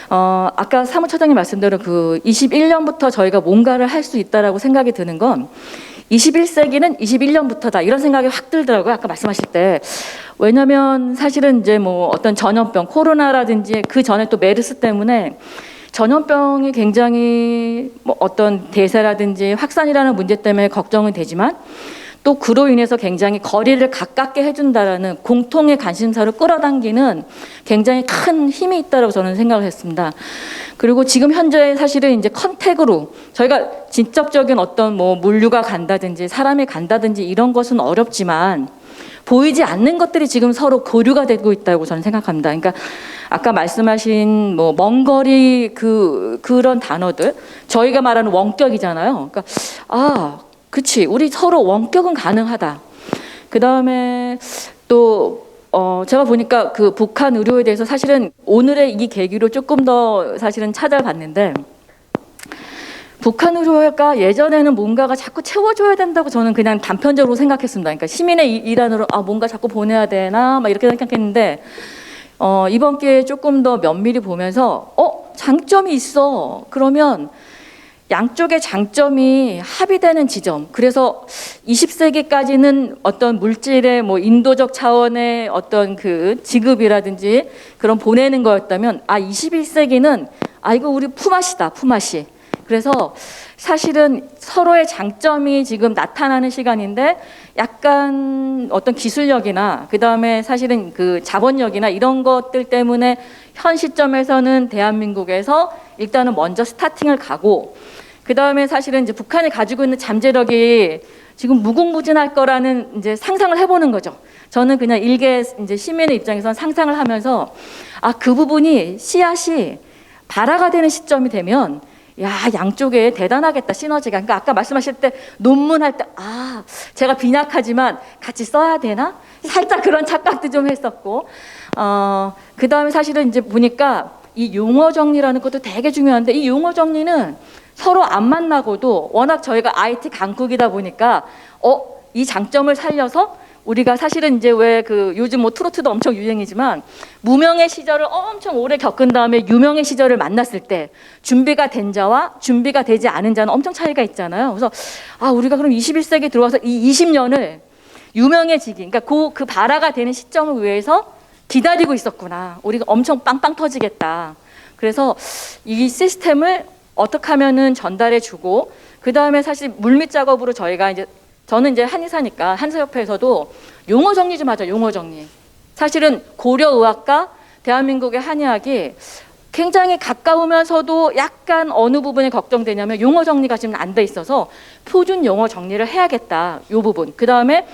아까 사무처장님 말씀대로 그 21년부터 저희가 뭔가를 할 수 있다라고 생각이 드는 건 21세기는 21년부터다 이런 생각이 확 들더라고요. 아까 말씀하실 때. 왜냐면 사실은 이제 뭐 어떤 전염병, 코로나라든지 그 전에 또 메르스 때문에 전염병이 굉장히 뭐 어떤 대세라든지 확산이라는 문제 때문에 걱정은 되지만 또 그로 인해서 굉장히 거리를 가깝게 해준다라는 공통의 관심사를 끌어당기는 굉장히 큰 힘이 있다고 저는 생각을 했습니다. 그리고 지금 현재 사실은 이제 컨택으로 저희가 직접적인 어떤 뭐 물류가 간다든지 사람이 간다든지 이런 것은 어렵지만 보이지 않는 것들이 지금 서로 교류가 되고 있다고 저는 생각합니다. 그러니까 아까 말씀하신 뭐 먼 거리 그런 단어들 저희가 말하는 원격이잖아요. 그러니까 그치, 우리 서로 원격은 가능하다. 그 다음에 또 제가 보니까 그 북한 의료에 대해서 사실은 오늘의 이 계기로 조금 더 사실은 찾아봤는데, 북한 의료가 예전에는 뭔가가 자꾸 채워줘야 된다고 저는 그냥 단편적으로 생각했습니다. 그러니까 시민의 일환으로 뭔가 자꾸 보내야 되나 막 이렇게 생각했는데, 이번 기회에 조금 더 면밀히 보면서 장점이 있어. 그러면 양쪽의 장점이 합의되는 지점. 그래서 20세기까지는 어떤 물질의 뭐 인도적 차원의 어떤 그 지급이라든지 그런 보내는 거였다면 21세기는 이거 우리 품앗이다. 품앗이. 그래서 사실은 서로의 장점이 지금 나타나는 시간인데 약간 어떤 기술력이나 그다음에 사실은 그 자본력이나 이런 것들 때문에 현 시점에서는 대한민국에서 일단은 먼저 스타팅을 가고, 그다음에 사실은 이제 북한이 가지고 있는 잠재력이 지금 무궁무진할 거라는 이제 상상을 해보는 거죠. 저는 그냥 일개 이제 시민의 입장에서 상상을 하면서 그 부분이 씨앗이 발화가 되는 시점이 되면 양쪽에 대단하겠다, 시너지가. 그러니까 아까 말씀하실 때 논문할 때 제가 빈약하지만 같이 써야 되나? 살짝 그런 착각도 좀 했었고, 그다음에 사실은 이제 보니까 이 용어 정리라는 것도 되게 중요한데, 이 용어 정리는 서로 안 만나고도 워낙 저희가 IT 강국이다 보니까 이 장점을 살려서 우리가 사실은 이제 왜 요즘 뭐 트로트도 엄청 유행이지만 무명의 시절을 엄청 오래 겪은 다음에 유명의 시절을 만났을 때 준비가 된 자와 준비가 되지 않은 자는 엄청 차이가 있잖아요. 그래서 우리가 그럼 21세기 들어와서 이 20년을 유명해지기, 그러니까 그 발화가 되는 시점을 위해서 기다리고 있었구나. 우리가 엄청 빵빵 터지겠다. 그래서 이 시스템을 어떻게 하면은 전달해 주고, 그 다음에 사실 물밑 작업으로 저는 이제 한의사니까 한의사협회에서도 용어 정리 좀 하자. 용어 정리. 사실은 고려의학과 대한민국의 한의학이 굉장히 가까우면서도 약간 어느 부분이 걱정되냐면 용어 정리가 지금 안 돼 있어서 표준 용어 정리를 해야겠다. 이 부분. 그 다음에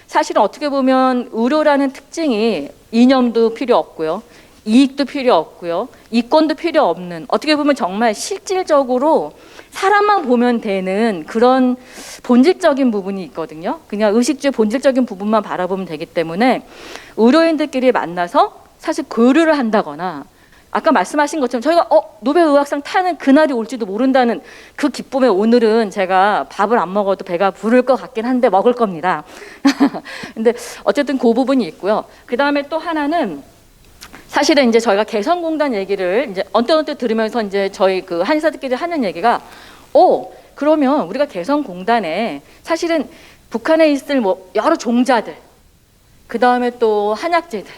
사실은 어떻게 보면 의료라는 특징이 이념도 필요 없고요. 이익도 필요 없고요. 이권도 필요 없는, 어떻게 보면 정말 실질적으로 사람만 보면 되는 그런 본질적인 부분이 있거든요. 그냥 의식주의 본질적인 부분만 바라보면 되기 때문에 의료인들끼리 만나서 사실 교류를 한다거나, 아까 말씀하신 것처럼 저희가 노벨의학상 타는 그날이 올지도 모른다는 그 기쁨에 오늘은 제가 밥을 안 먹어도 배가 부를 것 같긴 한데 먹을 겁니다. 근데 어쨌든 그 부분이 있고요. 그 다음에 또 하나는 사실은 이제 저희가 개성공단 얘기를 이제 언뜻 들으면서 이제 저희 그 한의사들끼리 하는 얘기가 그러면 우리가 개성공단에 사실은 북한에 있을 뭐 여러 종자들, 그 다음에 또 한약재들,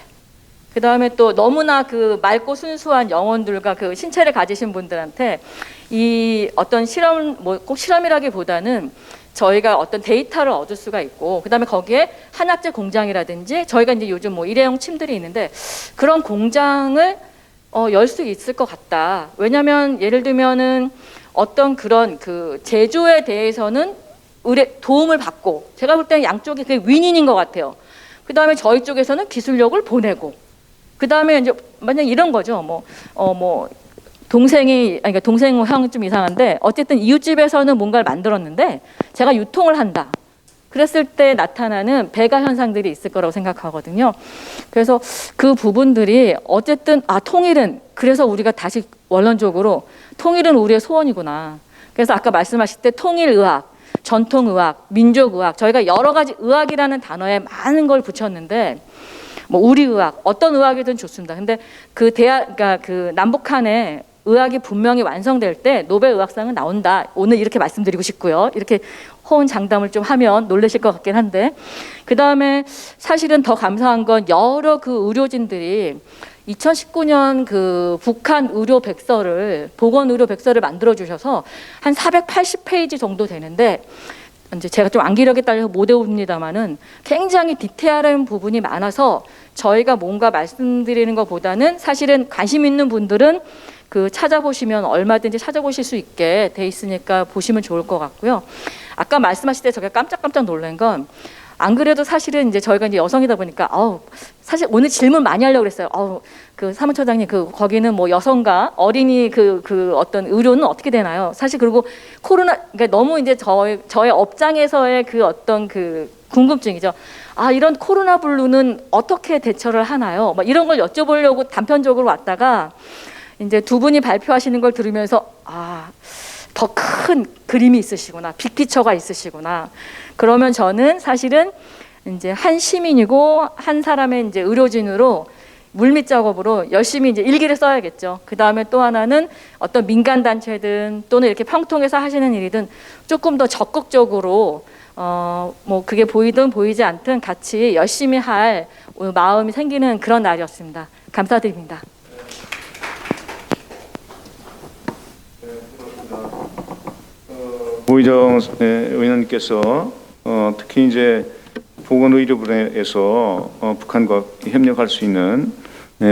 그다음에 또 너무나 그 맑고 순수한 영혼들과 그 신체를 가지신 분들한테 이 어떤 실험, 뭐 꼭 실험이라기보다는 저희가 어떤 데이터를 얻을 수가 있고, 그다음에 거기에 한약재 공장이라든지 저희가 이제 요즘 뭐 일회용 침들이 있는데 그런 공장을 열 수 있을 것 같다. 왜냐하면 예를 들면은 어떤 그런 그 제조에 대해서는 도움을 받고, 제가 볼 때는 양쪽이 그게 윈윈인 것 같아요. 그다음에 저희 쪽에서는 기술력을 보내고, 그다음에 이제 만약 이런 거죠. 그러니까 동생 형은 좀 이상한데 어쨌든 이웃집에서는 뭔가를 만들었는데 제가 유통을 한다. 그랬을 때 나타나는 배가 현상들이 있을 거라고 생각하거든요. 그래서 그 부분들이 어쨌든 통일은, 그래서 우리가 다시 원론적으로 통일은 우리의 소원이구나. 그래서 아까 말씀하실 때 통일의학, 전통의학, 민족의학, 저희가 여러 가지 의학이라는 단어에 많은 걸 붙였는데 뭐 우리의학, 어떤 의학이든 좋습니다. 근데 그러니까 그 남북한의 의학이 분명히 완성될 때 노벨 의학상은 나온다. 오늘 이렇게 말씀드리고 싶고요. 이렇게 호언장담을 좀 하면 놀라실 것 같긴 한데, 그 다음에 사실은 더 감사한 건 여러 그 의료진들이 2019년 그 북한 의료 백서를, 보건 의료 백서를 만들어 주셔서 한 480페이지 정도 되는데, 이제 제가 좀 암기력에 딸려서 못 외웁니다만은 굉장히 디테일한 부분이 많아서 저희가 뭔가 말씀드리는 것보다는 사실은 관심 있는 분들은 그 찾아보시면 얼마든지 찾아보실 수 있게 돼 있으니까 보시면 좋을 것 같고요. 아까 말씀하실 때 제가 깜짝깜짝 놀란 건, 안 그래도 사실은 이제 저희가 이제 여성이다 보니까 사실 오늘 질문 많이 하려고 그랬어요. 그 사무처장님, 거기는 뭐 여성과 어린이 그 어떤 의료는 어떻게 되나요? 사실 그리고 그러니까 너무 이제 저의 업장에서의 그 어떤 그 궁금증이죠. 이런 코로나 블루는 어떻게 대처를 하나요? 막 이런 걸 여쭤보려고 단편적으로 왔다가 이제 두 분이 발표하시는 걸 들으면서 더 큰 그림이 있으시구나, 빅피처가 있으시구나. 그러면 저는 사실은 이제 한 시민이고 한 사람의 이제 의료진으로 물밑 작업으로 열심히 이제 일기를 써야겠죠. 그 다음에 또 하나는 어떤 민간 단체든 또는 이렇게 평통해서 하시는 일이든 조금 더 적극적으로 뭐 그게 보이든 보이지 않든 같이 열심히 할 마음이 생기는 그런 날이었습니다. 감사드립니다. 고의정 의원님께서 특히 이제 보건의료분야에서 북한과 협력할 수 있는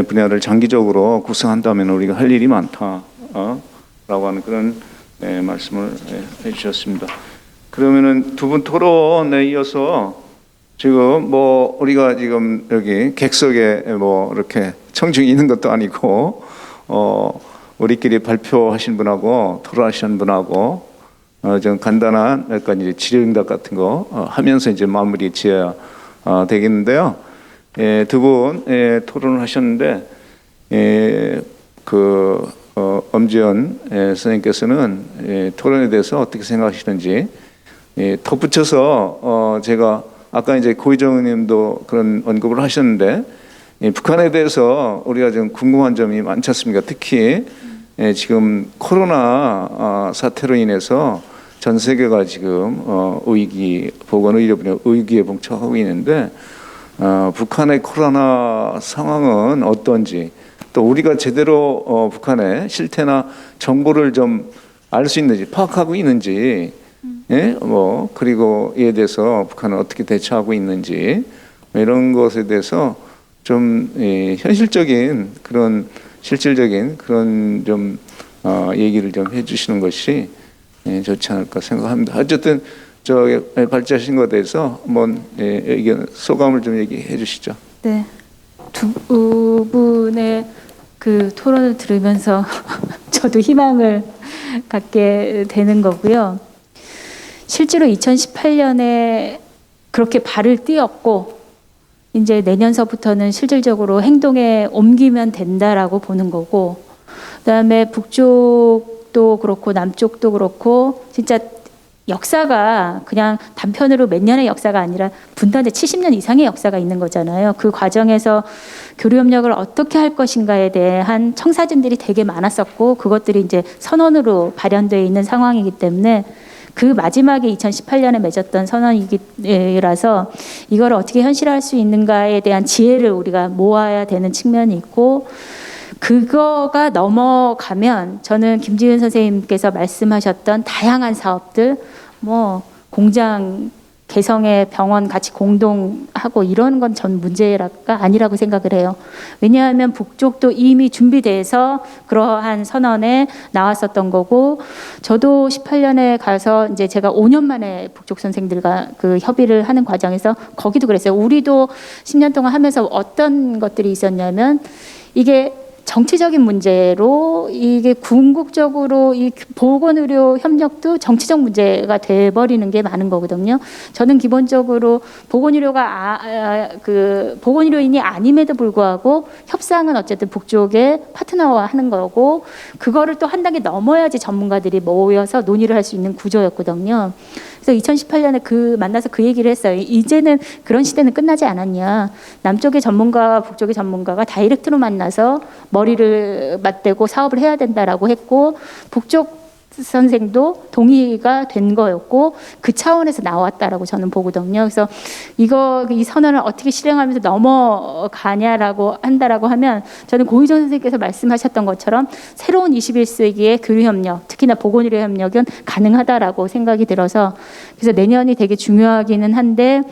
분야를 장기적으로 구성한다면 우리가 할 일이 많다라고 하는 그런 말씀을 해주셨습니다. 그러면은 두 분 토론에 이어서 지금 뭐 우리가 지금 여기 객석에 뭐 이렇게 청중이 있는 것도 아니고 우리끼리 발표하신 분하고 토론하신 분하고 좀 간단한 몇 가지 질의응답 같은 거 하면서 이제 마무리 지어야 되겠는데요. 두 분 토론을 하셨는데 엄지연 선생님께서는 토론에 대해서 어떻게 생각하시는지 덧붙여서 제가 아까 이제 고의정 의원님도 그런 언급을 하셨는데 북한에 대해서 우리가 좀 궁금한 점이 많지 않습니까? 특히 지금 코로나 사태로 인해서 전 세계가 지금 보건의료 분야 위기에 봉착하고 있는데 북한의 코로나 상황은 어떤지, 또 우리가 제대로 북한의 실태나 정보를 좀 알 수 있는지, 파악하고 있는지, 그리고 이에 대해서 북한은 어떻게 대처하고 있는지, 이런 것에 대해서 좀 현실적인 그런 실질적인 그런 좀 얘기를 좀 해주시는 것이 좋지 않을까 생각합니다. 어쨌든 발제하신 것에 대해서 한번 의견, 소감을 좀 얘기해 주시죠. 네, 두 분의 그 토론을 들으면서 저도 희망을 갖게 되는 거고요. 실제로 2018년에 그렇게 발을 띄었고 이제 내년서부터는 실질적으로 행동에 옮기면 된다라고 보는 거고, 그다음에 북쪽도 그렇고 남쪽도 그렇고 진짜 역사가 그냥 단편으로 몇 년의 역사가 아니라 분단대 70년 이상의 역사가 있는 거잖아요. 그 과정에서 교류협력을 어떻게 할 것인가에 대한 청사진들이 되게 많았었고 그것들이 이제 선언으로 발현되어 있는 상황이기 때문에 그 마지막에 2018년에 맺었던 선언이라서 이걸 어떻게 현실화할 수 있는가에 대한 지혜를 우리가 모아야 되는 측면이 있고, 그거가 넘어가면 저는 김지은 선생님께서 말씀하셨던 다양한 사업들, 뭐 공장 개성의 병원 같이 공동하고 이런 건 전 문제가 아니라고 생각을 해요. 왜냐하면 북쪽도 이미 준비돼서 그러한 선언에 나왔었던 거고, 저도 18년에 가서 이제 제가 5년 만에 북쪽 선생들과 그 협의를 하는 과정에서 거기도 그랬어요. 우리도 10년 동안 하면서 어떤 것들이 있었냐면, 이게 정치적인 문제로 이게 궁극적으로 이 보건의료 협력도 정치적 문제가 돼버리는 게 많은 거거든요. 저는 기본적으로 보건의료가 보건의료인이 아님에도 불구하고 협상은 어쨌든 북쪽의 파트너와 하는 거고, 그거를 또 한 단계 넘어야지 전문가들이 모여서 논의를 할 수 있는 구조였거든요. 그래서 2018년에 만나서 그 얘기를 했어요. 이제는 그런 시대는 끝나지 않았냐. 남쪽의 전문가와 북쪽의 전문가가 다이렉트로 만나서 머리를 맞대고 사업을 해야 된다라고 했고, 북쪽 선생도 동의가 된 거였고, 그 차원에서 나왔다라고 저는 보거든요. 그래서 이 선언을 어떻게 실행하면서 넘어가냐라고 한다라고 하면, 저는 고희정 선생님께서 말씀하셨던 것처럼 새로운 21세기의 교류협력, 특히나 보건의료 협력은 가능하다라고 생각이 들어서, 그래서 내년이 되게 중요하기는 한데,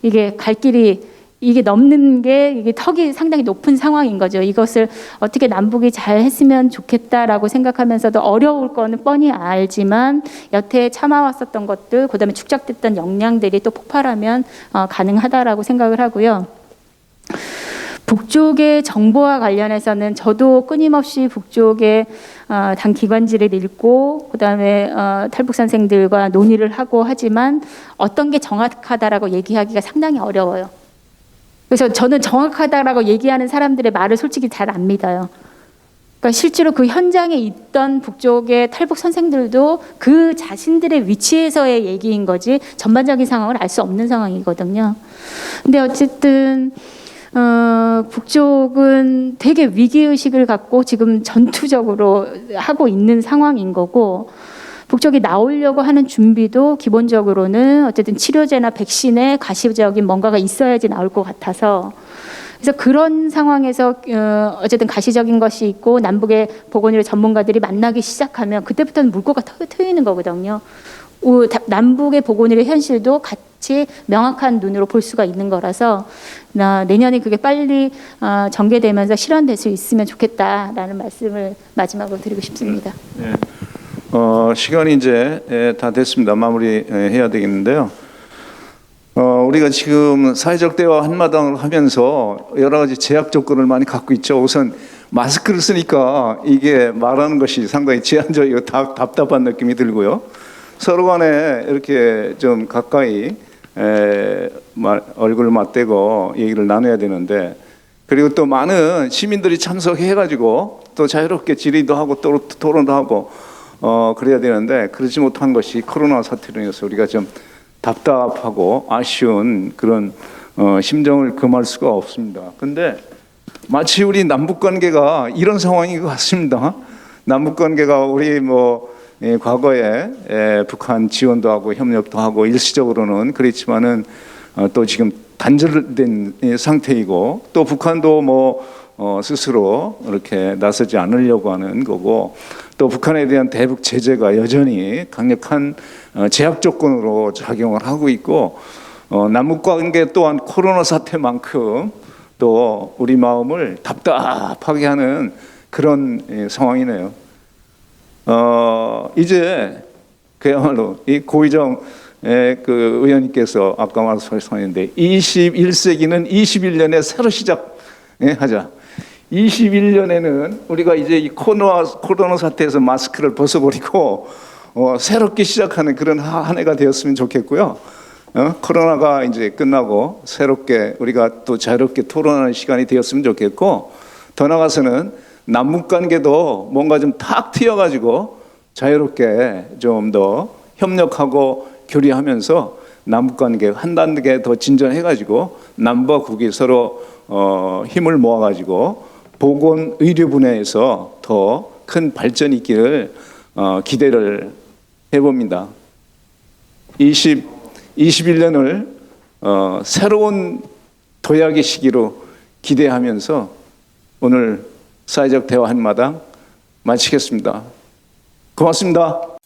이게 갈 길이 이게 넘는 게 이게 턱이 상당히 높은 상황인 거죠. 이것을 어떻게 남북이 잘 했으면 좋겠다라고 생각하면서도 어려울 거는 뻔히 알지만, 여태 참아왔었던 것들, 그다음에 축적됐던 역량들이 또 폭발하면 가능하다라고 생각을 하고요. 북쪽의 정보와 관련해서는 저도 끊임없이 북쪽의 당 기관지를 읽고, 그다음에 탈북 선생들과 논의를 하고 하지만 어떤 게 정확하다라고 얘기하기가 상당히 어려워요. 그래서 저는 정확하다라고 얘기하는 사람들의 말을 솔직히 잘 안 믿어요. 그러니까 실제로 그 현장에 있던 북쪽의 탈북 선생들도 그 자신들의 위치에서의 얘기인 거지 전반적인 상황을 알 수 없는 상황이거든요. 근데 어쨌든 북쪽은 되게 위기의식을 갖고 지금 전투적으로 하고 있는 상황인 거고, 북쪽이 나오려고 하는 준비도 기본적으로는 어쨌든 치료제나 백신에 가시적인 뭔가가 있어야지 나올 것 같아서, 그래서 그런 상황에서 어쨌든 가시적인 것이 있고 남북의 보건의료 전문가들이 만나기 시작하면 그때부터는 물꼬가 트이는 거거든요. 남북의 보건의료 현실도 같이 명확한 눈으로 볼 수가 있는 거라서 내년에 그게 빨리 전개되면서 실현될 수 있으면 좋겠다라는 말씀을 마지막으로 드리고 싶습니다. 네. 시간이 이제 다 됐습니다. 마무리해야 되겠는데요. 우리가 지금 사회적 대화 한마당을 하면서 여러 가지 제약 조건을 많이 갖고 있죠. 우선 마스크를 쓰니까 이게 말하는 것이 상당히 제한적이고 답답한 느낌이 들고요. 서로 간에 이렇게 좀 가까이 얼굴을 맞대고 얘기를 나눠야 되는데, 그리고 또 많은 시민들이 참석해가지고 또 자유롭게 질의도 하고 또 토론도 하고 그래야 되는데, 그러지 못한 것이 코로나 사태로 인해서 우리가 좀 답답하고 아쉬운 그런 심정을 금할 수가 없습니다. 근데 마치 우리 남북 관계가 이런 상황인 것 같습니다. 남북 관계가 우리 과거에 북한 지원도 하고 협력도 하고 일시적으로는 그렇지만은 또 지금 단절된 상태이고, 또 북한도 스스로 이렇게 나서지 않으려고 하는 거고, 또 북한에 대한 대북 제재가 여전히 강력한 제약 조건으로 작용을 하고 있고, 남북 관계 또한 코로나 사태만큼 또 우리 마음을 답답하게 하는 그런 상황이네요. 이제 그야말로 이 고희정 그 의원님께서 아까 말씀하셨는데 21세기는 21년에 새로 시작하자. 21년에는 우리가 이제 이 코로나 사태에서 마스크를 벗어버리고 새롭게 시작하는 그런 한 해가 되었으면 좋겠고요. 코로나가 이제 끝나고 새롭게 우리가 또 자유롭게 토론하는 시간이 되었으면 좋겠고, 더 나아가서는 남북 관계도 뭔가 좀 탁 트여가지고 자유롭게 좀 더 협력하고 교류하면서 남북 관계 한 단계 더 진전해가지고 남과 북이 서로 힘을 모아가지고 보건 의료 분야에서 더 큰 발전이 있기를 기대를 해봅니다. 2021년을 새로운 도약의 시기로 기대하면서 오늘 사회적 대화 한마당 마치겠습니다. 고맙습니다.